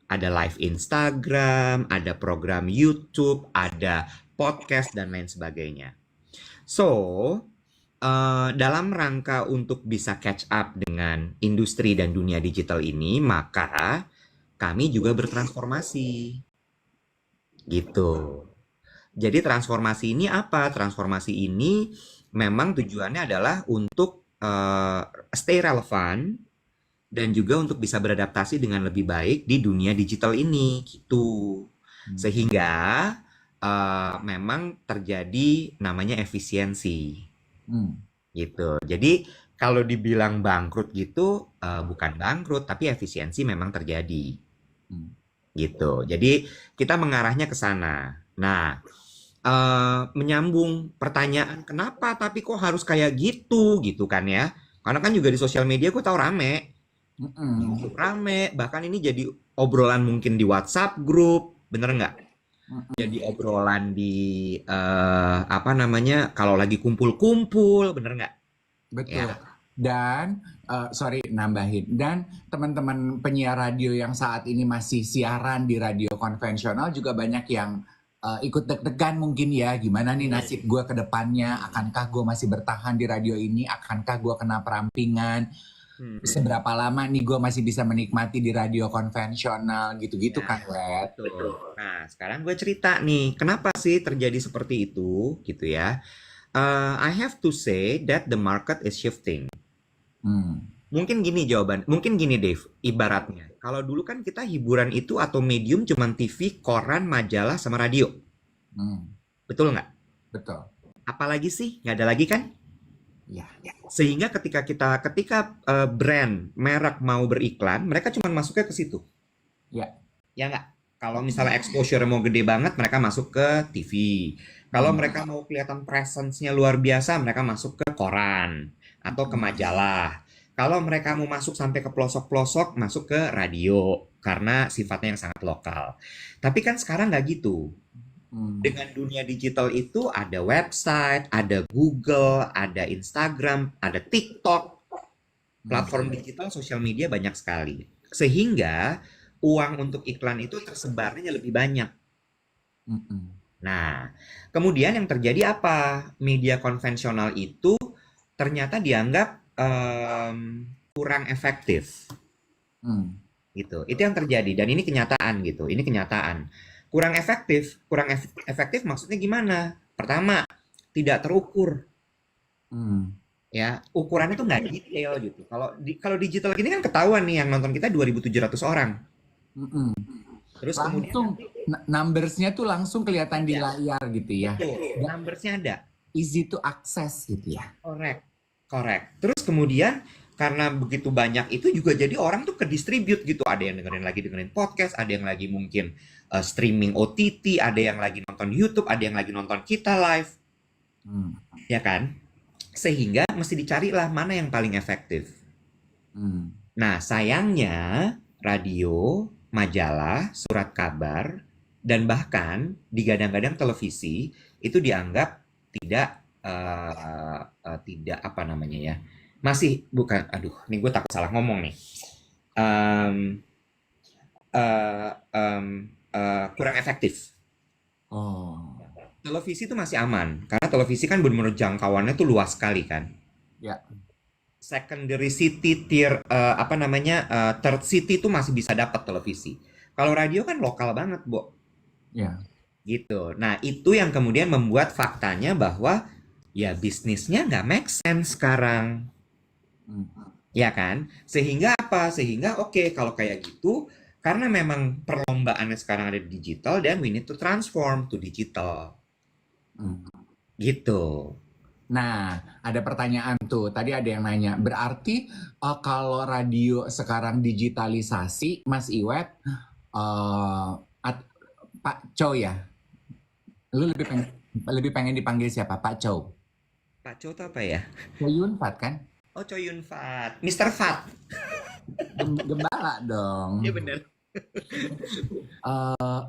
ada live Instagram, ada program YouTube, ada podcast dan lain sebagainya. So, dalam rangka untuk bisa catch up dengan industri dan dunia digital ini, maka kami juga bertransformasi. Gitu. Jadi transformasi ini apa? Transformasi ini memang tujuannya adalah untuk stay relevan dan juga untuk bisa beradaptasi dengan lebih baik di dunia digital ini, gitu. Sehingga memang terjadi namanya efisiensi, Hmm. gitu. Jadi kalau dibilang bangkrut gitu, bukan bangkrut, tapi efisiensi memang terjadi, Hmm. gitu. Jadi kita mengarahnya ke sana. Nah, menyambung pertanyaan kenapa tapi kok harus kayak gitu kan ya? Karena kan juga di sosial media gue tahu rame, Mm-mm. bahkan ini jadi obrolan mungkin di WhatsApp grup, bener nggak? Mm-mm. Jadi obrolan di kalau lagi kumpul-kumpul, bener nggak? Betul. Ya. Dan sorry nambahin. Dan teman-teman penyiar radio yang saat ini masih siaran di radio konvensional juga banyak yang ikut deg-degan mungkin ya. Gimana nih nasib gue ke depannya? Akankah gue masih bertahan di radio ini? Akankah gue kena perampingan? Seberapa lama nih gue masih bisa menikmati di radio konvensional? Gitu-gitu Ya, kan, Wet? betul. Nah, sekarang gue cerita nih, kenapa sih terjadi seperti itu, gitu ya? I have to say that the market is shifting. Hmm. Mungkin gini Dave, ibaratnya. Kalau dulu kan kita hiburan itu atau medium cuman TV, koran, majalah, sama radio. Hmm. Betul nggak? Betul. Apalagi sih? Nggak ada lagi kan? Ya. Sehingga ketika brand, merek mau beriklan, mereka cuma masuknya ke situ. Ya. Ya nggak? Kalau misalnya exposure mau gede banget, mereka masuk ke TV. Kalau mereka mau kelihatan presence-nya luar biasa, mereka masuk ke koran atau ke majalah. Kalau mereka mau masuk sampai ke pelosok-pelosok, masuk ke radio karena sifatnya yang sangat lokal. Tapi kan sekarang nggak gitu. Dengan dunia digital itu ada website, ada Google, ada Instagram, ada TikTok, platform digital, sosial media banyak sekali. Sehingga uang untuk iklan itu tersebarnya lebih banyak. Nah, kemudian yang terjadi apa? Media konvensional itu ternyata dianggap kurang efektif. Gitu. Itu yang terjadi dan ini kenyataan gitu. Ini kenyataan. Kurang efektif maksudnya gimana? Pertama, tidak terukur. Ya, ukurannya tuh nggak detail gitu. Kalau digital gini kan ketahuan nih yang nonton kita 2.700 orang. Terus langsung numbers-nya tuh langsung kelihatan di layar gitu ya. Numbers-nya ada. Easy to access gitu ya. Correct. Terus kemudian karena begitu banyak itu juga jadi orang tuh ke distribute gitu. Ada yang dengerin podcast, ada yang lagi mungkin streaming OTT, ada yang lagi nonton YouTube, ada yang lagi nonton kita live. Ya kan? Sehingga mesti dicarilah mana yang paling efektif. Nah, sayangnya radio, majalah, surat kabar, dan bahkan digadang-gadang televisi itu dianggap tidak apa namanya ya, masih bukan, aduh, ini gue takut salah ngomong nih, kurang efektif. Televisi itu masih aman karena televisi kan benar-benar jangkauannya tuh luas sekali kan. Ya. Secondary city, third city itu masih bisa dapat televisi. Kalau radio kan lokal banget, Bo. Ya. Gitu. Nah, itu yang kemudian membuat faktanya bahwa ya bisnisnya nggak make sense sekarang. Ya kan? Sehingga apa? Sehingga oke, kalau kayak gitu, karena memang perlombaannya sekarang ada di digital, then we need to transform to digital. Gitu. Nah, ada pertanyaan tuh. Tadi ada yang nanya, berarti kalau radio sekarang digitalisasi, Mas Iwet, Pak Chow ya? Lu lebih pengen dipanggil siapa? Pak Chow? Pak Chow itu apa ya? Chow Yun Fat kan? Oh, Chow Yun Fat. Mr. Fat. Gembala dong. Iya bener.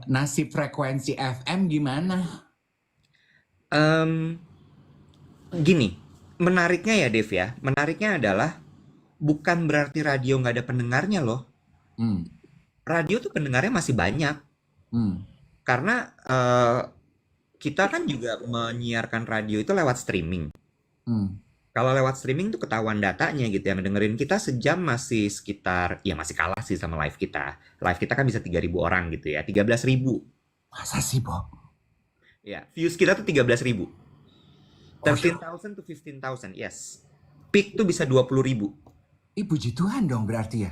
Nasib frekuensi FM gimana? Gini, menariknya ya Dev ya, menariknya adalah bukan berarti radio nggak ada pendengarnya loh. Radio tuh pendengarnya masih banyak. Karena kita kan juga menyiarkan radio itu lewat streaming. Kalau lewat streaming tuh ketahuan datanya gitu, yang dengerin kita sejam masih sekitar, ya masih kalah sih sama live kita. Live kita kan bisa 3.000 orang gitu ya, 13.000. Masa sih, Bob? Ya, views kita tuh 13.000. 13.000 to 15.000, yes. Peak tuh bisa 20.000. Puji Tuhan dong berarti ya?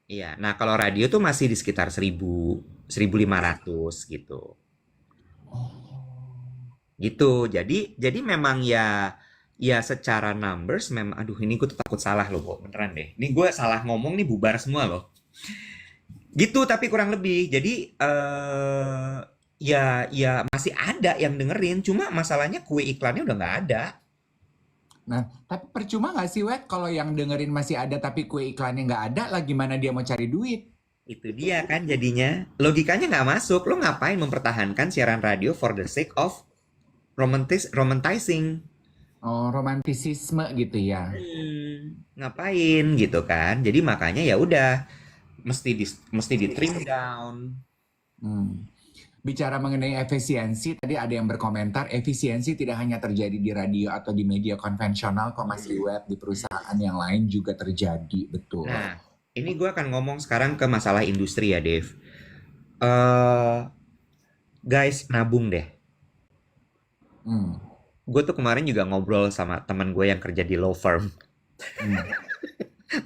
Iya. Nah, kalau radio tuh masih di sekitar 1.000, 1.500 gitu. Gitu. Jadi memang ya secara numbers memang, aduh ini gue tuh takut salah loh, Bo. Beneran deh. Ini gue salah ngomong nih bubar semua loh. Gitu, tapi kurang lebih. Jadi ya masih ada yang dengerin, cuma masalahnya kue iklannya udah nggak ada. Nah, tapi percuma nggak sih, Wet, kalau yang dengerin masih ada tapi kue iklannya nggak ada, lah gimana dia mau cari duit? Itu dia kan jadinya. Logikanya nggak masuk. Lo ngapain mempertahankan siaran radio for the sake of romanticizing? Oh, romantisisme gitu ya. Ngapain gitu kan. Jadi makanya ya udah mesti di trim down. Bicara mengenai efisiensi, tadi ada yang berkomentar, efisiensi tidak hanya terjadi di radio atau di media konvensional, kok Mas Iwet, di perusahaan yang lain juga terjadi, betul. Nah, ini gue akan ngomong sekarang ke masalah industri ya, Dev. Guys, nabung deh. Gue tuh kemarin juga ngobrol sama teman gue yang kerja di law firm.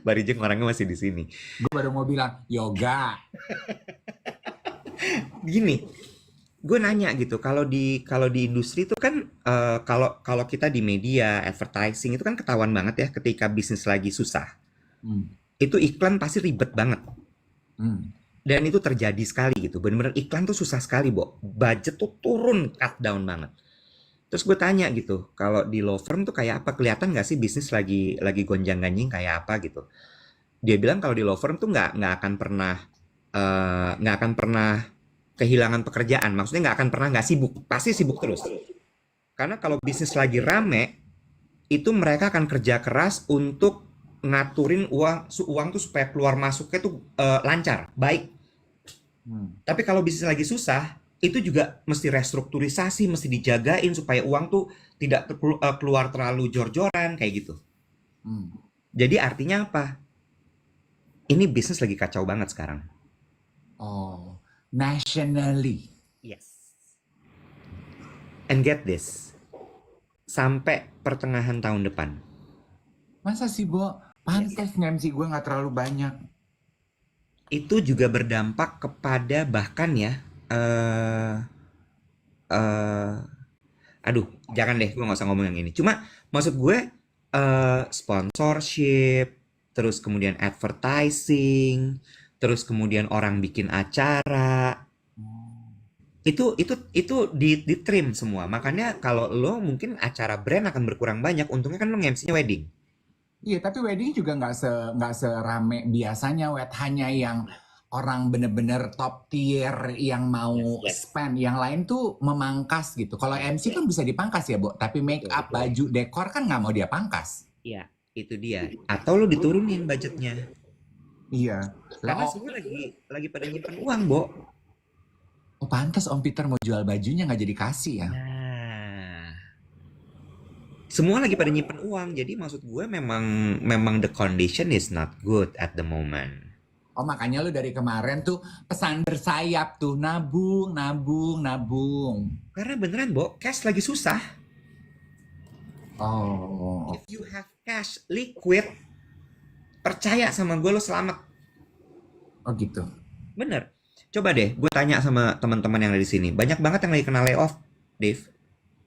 Barijeng orangnya masih di sini. Gue baru mau bilang, yoga. Gini, gue nanya gitu, kalau di industri itu kan kalau kita di media advertising itu kan ketahuan banget ya ketika bisnis lagi susah. Itu iklan pasti ribet banget. Dan itu terjadi sekali gitu. Benar-benar iklan tuh susah sekali, Bo. Budget tuh turun, cut down banget. Terus gue tanya gitu, kalau di law firm tuh kayak apa? Kelihatan nggak sih bisnis lagi gonjang-ganjing kayak apa gitu? Dia bilang kalau di law firm tuh nggak akan pernah kehilangan pekerjaan. Maksudnya nggak akan pernah nggak sibuk, pasti sibuk terus. Karena kalau bisnis lagi rame, itu mereka akan kerja keras untuk ngaturin uang tuh supaya keluar masuknya tuh lancar, baik. Tapi kalau bisnis lagi susah, itu juga mesti restrukturisasi, mesti dijagain supaya uang tuh tidak keluar terlalu jor-joran kayak gitu. Jadi artinya apa? Ini bisnis lagi kacau banget sekarang. Oh, nationally. Yes. And get this, sampai pertengahan tahun depan. Masa sih, Bo? Pantes MC gue nggak terlalu banyak. Itu juga berdampak kepada bahkan ya, aduh, jangan deh, gue nggak usah ngomong yang ini. Cuma maksud gue sponsorship, terus kemudian advertising, terus kemudian orang bikin acara, itu di trim semua. Makanya kalau lo mungkin acara brand akan berkurang banyak. Untungnya kan lo nge-MC-nya wedding. Iya, tapi wedding juga nggak serame biasanya, Wet. Hanya yang orang bener-bener top tier yang mau Yes. spend. Yang lain tuh memangkas gitu. Kalau MC kan bisa dipangkas ya, Bo. Tapi make up, Betul. baju, dekor kan nggak mau dia pangkas. Iya, itu dia. Atau lo diturunin budgetnya. Iya. Karena Lah, semua lagi pada nyimpen uang, Bo. oh pantas Om Peter mau jual bajunya nggak jadi kasih ya. Nah, semua lagi pada nyimpen uang. Jadi maksud gue memang the condition is not good at the moment. Oh makanya lu dari kemarin tuh pesan bersayap tuh, nabung. Karena beneran, Bo, cash lagi susah. Oh, If you have cash liquid, percaya sama gue lo selamat. oh gitu. Bener. Coba deh, gue tanya sama teman-teman yang ada di sini. Banyak banget yang lagi kena layoff, Dave.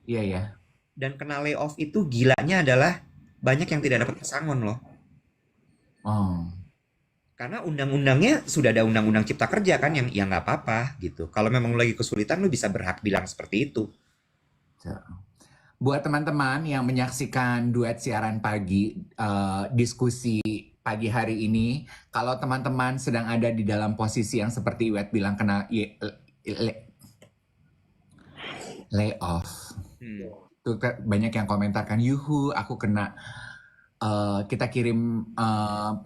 Iya ya. Dan kena layoff itu gilanya adalah banyak yang tidak dapat pesangon loh. Oh. Karena undang-undangnya sudah ada undang-undang cipta kerja kan yang ya nggak apa-apa gitu. Kalau memang lu lagi kesulitan lu bisa berhak bilang seperti itu. Buat teman-teman yang menyaksikan duet siaran pagi, diskusi pagi hari ini, kalau teman-teman sedang ada di dalam posisi yang seperti Iwet bilang kena layoff. Tuh banyak yang komentarkan, yuhu aku kena, kita kirim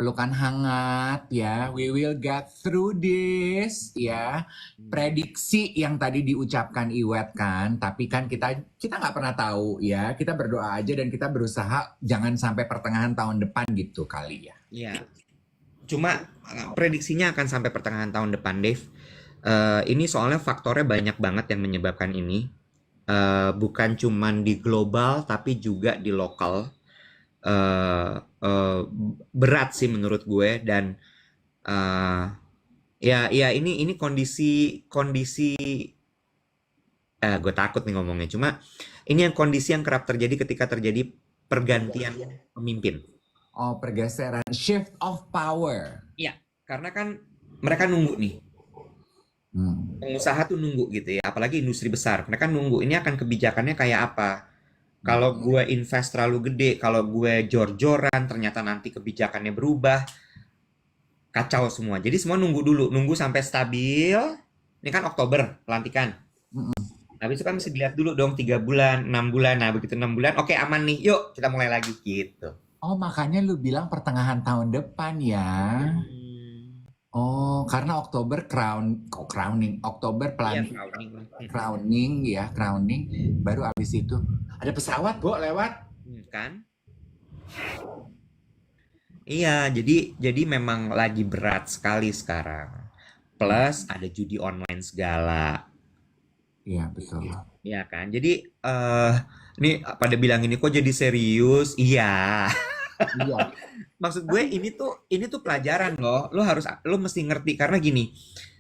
pelukan hangat ya, we will get through this ya. Prediksi yang tadi diucapkan Iwet kan, tapi kan kita nggak pernah tahu ya. Kita berdoa aja dan kita berusaha jangan sampai pertengahan tahun depan gitu kali ya. Iya. Cuma prediksinya akan sampai pertengahan tahun depan, Dave. Ini soalnya faktornya banyak banget yang menyebabkan ini. Bukan cuman di global tapi juga di lokal. Berat sih menurut gue dan ya ini kondisi gue takut nih ngomongnya, cuma ini yang kondisi yang kerap terjadi ketika terjadi pergantian pemimpin. Oh, pergeseran, shift of power. Iya, karena kan mereka nunggu nih. Pengusaha tuh nunggu gitu ya, apalagi industri besar. Mereka nunggu ini akan kebijakannya kayak apa. Kalau gue invest terlalu gede, kalau gue jor-joran, ternyata nanti kebijakannya berubah, kacau semua. Jadi semua nunggu dulu, nunggu sampai stabil. Ini kan Oktober pelantikan. Habis itu kan mesti dilihat dulu dong 3 bulan, 6 bulan. Nah begitu 6 bulan, oke aman nih, yuk kita mulai lagi gitu. Oh, makanya lu bilang pertengahan tahun depan ya. Oh, karena Oktober crowning, Oktober crowning ya, crowning. Baru abis itu ada pesawat, Bo, lewat. Kan? Iya, jadi memang lagi berat sekali sekarang. Plus ada judi online segala. Iya, betul. Iya kan? Jadi ini pada bilang ini kok jadi serius? Iya. Iya. Maksud gue ini tuh pelajaran loh. Lo mesti ngerti karena gini.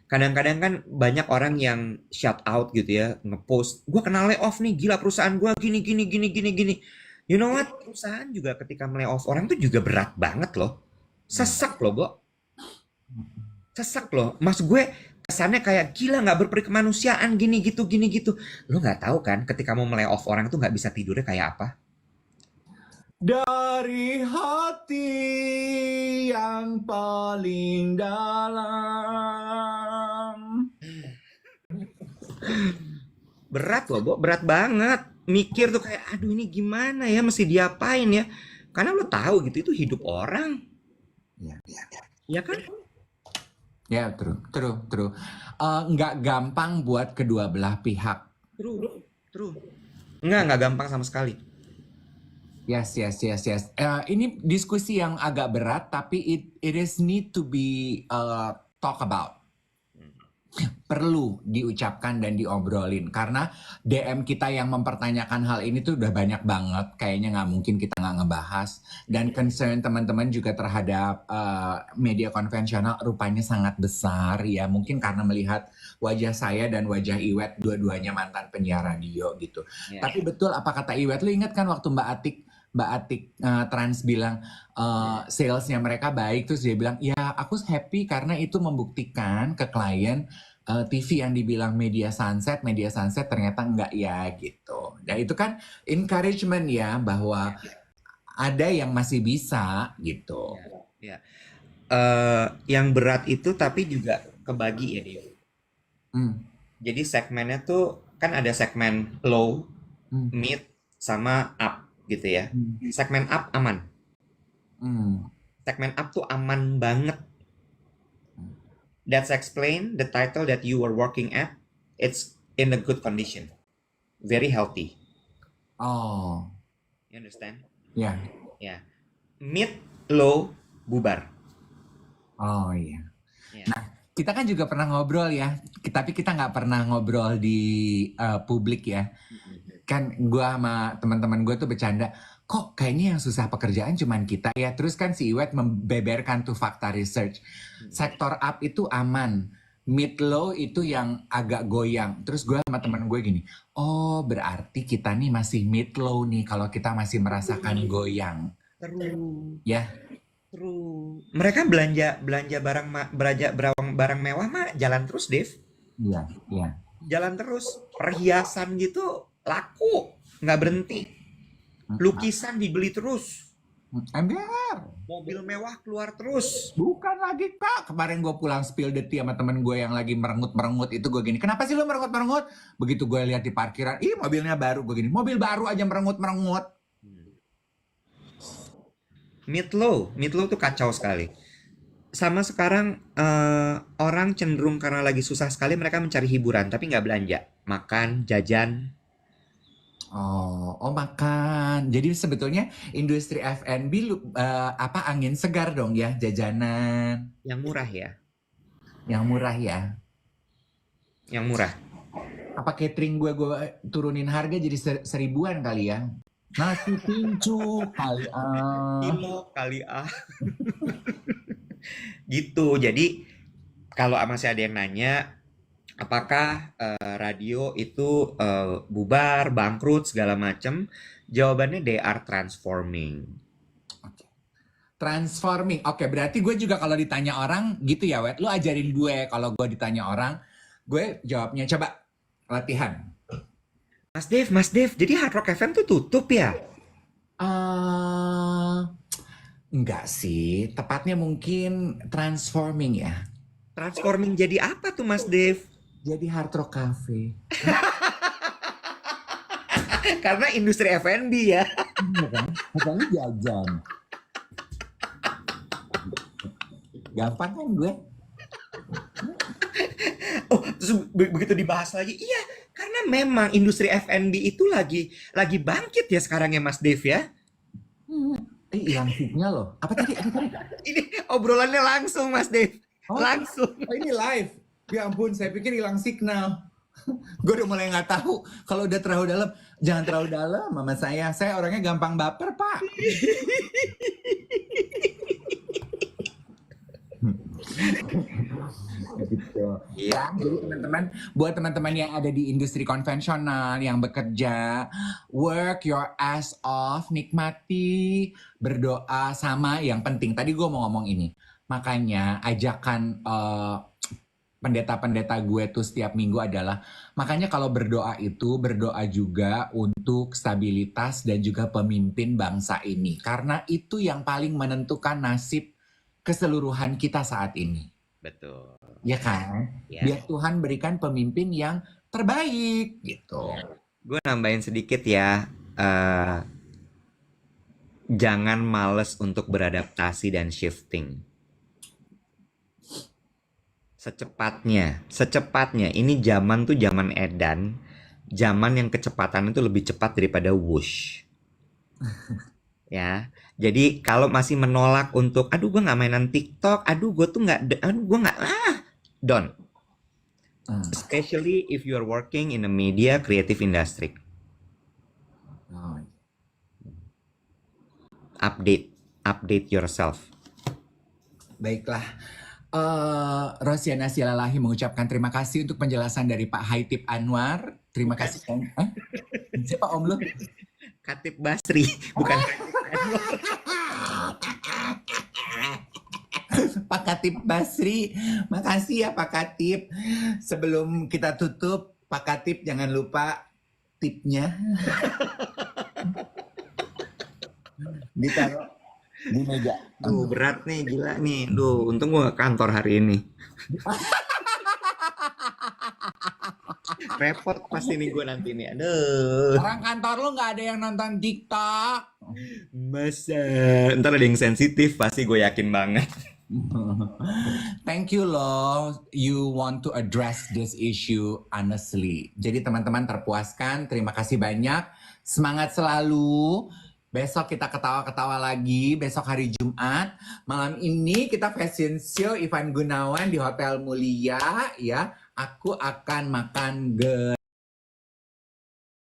Kadang-kadang kan banyak orang yang shout out gitu ya, ngepost, gue kena layoff nih, gila perusahaan gue gini. You know what? Perusahaan juga ketika layoff orang tuh juga berat banget loh. Sesak loh, Bo. Sesak loh. Maksud gue kesannya kayak gila nggak berperi kemanusiaan gini gitu. Lo nggak tahu kan ketika mau melay-off orang tuh nggak bisa tidurnya kayak apa? Dari hati yang paling dalam. Berat loh, Bo, berat banget. Mikir tuh kayak aduh ini gimana ya mesti diapain ya? Karena lo tahu gitu itu hidup orang. Ya, ya, ya. Ya kan? Ya, true. Nggak gampang buat kedua belah pihak. True. Nggak gampang sama sekali. Yes. Ini diskusi yang agak berat, tapi it is need to be talk about. Perlu diucapkan dan diobrolin karena DM kita yang mempertanyakan hal ini tuh udah banyak banget, kayaknya nggak mungkin kita nggak ngebahas, dan concern teman-teman juga terhadap media konvensional rupanya sangat besar ya, mungkin karena melihat wajah saya dan wajah Iwet dua-duanya mantan penyiar radio gitu. Tapi betul apa kata Iwet, lu ingat kan waktu Mbak Atik Trans bilang salesnya mereka baik, terus dia bilang ya aku happy karena itu membuktikan ke klien TV yang dibilang media sunset ternyata enggak ya gitu. Dan itu kan encouragement ya bahwa ada yang masih bisa gitu. Ya. Yang berat itu tapi juga kebagi ya dia. Jadi segmennya tuh kan ada segmen low, mid, sama up gitu ya. Segmen up aman. Segmen up tuh aman banget. That's explain the title that you were working at. It's in a good condition, very healthy. Oh, You understand? ya. Ya. Mid, low, bubar. Oh iya. Ya. Nah, kita kan juga pernah ngobrol ya, tapi kita nggak pernah ngobrol di publik ya. Kan gue sama teman-teman gue tuh bercanda, kok kayaknya yang susah pekerjaan cuman kita ya. Terus kan si Iwet membeberkan tuh fakta research. Sektor up itu aman, mid low itu yang agak goyang. Terus gue sama teman gue gini, oh berarti kita nih masih mid low nih kalau kita masih merasakan goyang. True. Ya. True. Mereka belanja barang mewah mah jalan terus, Dev. Iya. Jalan terus. Perhiasan gitu laku, nggak berhenti. Lukisan dibeli terus. Ember. Mobil mewah keluar terus. Bukan lagi Kak, kemarin gue pulang spill the tea sama temen gue yang lagi merengut-merengut itu, gue gini, kenapa sih lo merengut-merengut? Begitu gue lihat di parkiran, ih mobilnya baru, gue gini, mobil baru aja merengut-merengut. Mid low tuh kacau sekali. Sama sekarang orang cenderung karena lagi susah sekali mereka mencari hiburan tapi nggak belanja, makan, jajan. Oh makan. Jadi sebetulnya industri F&B angin segar dong ya, jajanan. Yang murah ya. Yang murah. Apa catering gue turunin harga jadi 1.000-an kali ya? Nasi pincu kali Kilo kali gitu. Jadi kalau masih ada yang nanya apakah radio itu bubar, bangkrut segala macam, jawabannya they are transforming. Transforming. Oke, berarti gue juga kalau ditanya orang gitu ya, Wet. Lu ajarin gue kalau gue ditanya orang, gue jawabnya coba latihan. Mas Dev, jadi Hard Rock FM tuh tutup ya? Enggak sih, tepatnya mungkin transforming ya. Transforming jadi apa tuh Mas Dev? Jadi Hard Rock Cafe. Karena industri F&B ya. Iya kan? Makanya jajan. Gampang kan gue? Oh, terus begitu dibahas lagi, iya, karena memang industri F&B itu lagi bangkit ya sekarang ya Mas Dev ya. Hilang signal loh. Apa tadi? Ini obrolannya langsung Mas Dev. Langsung. Oh, ini live. Ya ampun, saya pikir hilang signal. Gue udah mulai nggak tahu kalau udah terlalu dalam. Jangan terlalu dalam, mama saya. Saya orangnya gampang baper, Pak. Gitu. Ya, jadi teman-teman, buat teman-teman yang ada di industri konvensional yang bekerja, work your ass off, nikmati, berdoa, sama yang penting. Tadi gue mau ngomong ini. Makanya ajakan pendeta-pendeta gue tuh setiap minggu adalah, makanya kalau berdoa itu berdoa juga untuk stabilitas dan juga pemimpin bangsa ini. Karena itu yang paling menentukan nasib keseluruhan kita saat ini. Betul. Ya kan? Ya. Biar Tuhan berikan pemimpin yang terbaik gitu. Gue nambahin sedikit ya. Jangan males untuk beradaptasi dan shifting. Secepatnya. Ini zaman tuh zaman edan, zaman yang kecepatan itu lebih cepat daripada whoosh. Ya, jadi kalau masih menolak untuk, aduh gue nggak mainan TikTok, don't. Especially if you are working in a media creative industry. Update yourself. Baiklah. Rosiana Silalahi mengucapkan terima kasih untuk penjelasan dari Pak Haitip Anwar. Terima kasih. Siapa Om lu? Khatib Basri, bukan Haitip Anwar. Pak Khatib Basri, makasih ya Pak Khatib. Sebelum kita tutup, Pak Khatib jangan lupa tipnya. Ditaruh di meja. Duh, berat nih, gila nih. Duh, untung gue gak kantor hari ini. Repot pasti nih gue nanti nih. Aduh. Orang kantor lu gak ada yang nonton TikTok. Masa? Ntar ada yang sensitif, pasti gue yakin banget. Thank you loh, you want to address this issue honestly. Jadi teman-teman terpuaskan, terima kasih banyak. Semangat selalu. Besok kita ketawa-ketawa lagi, besok hari Jumat. Malam ini kita fashion show Ivan Gunawan di Hotel Mulia ya. Aku akan makan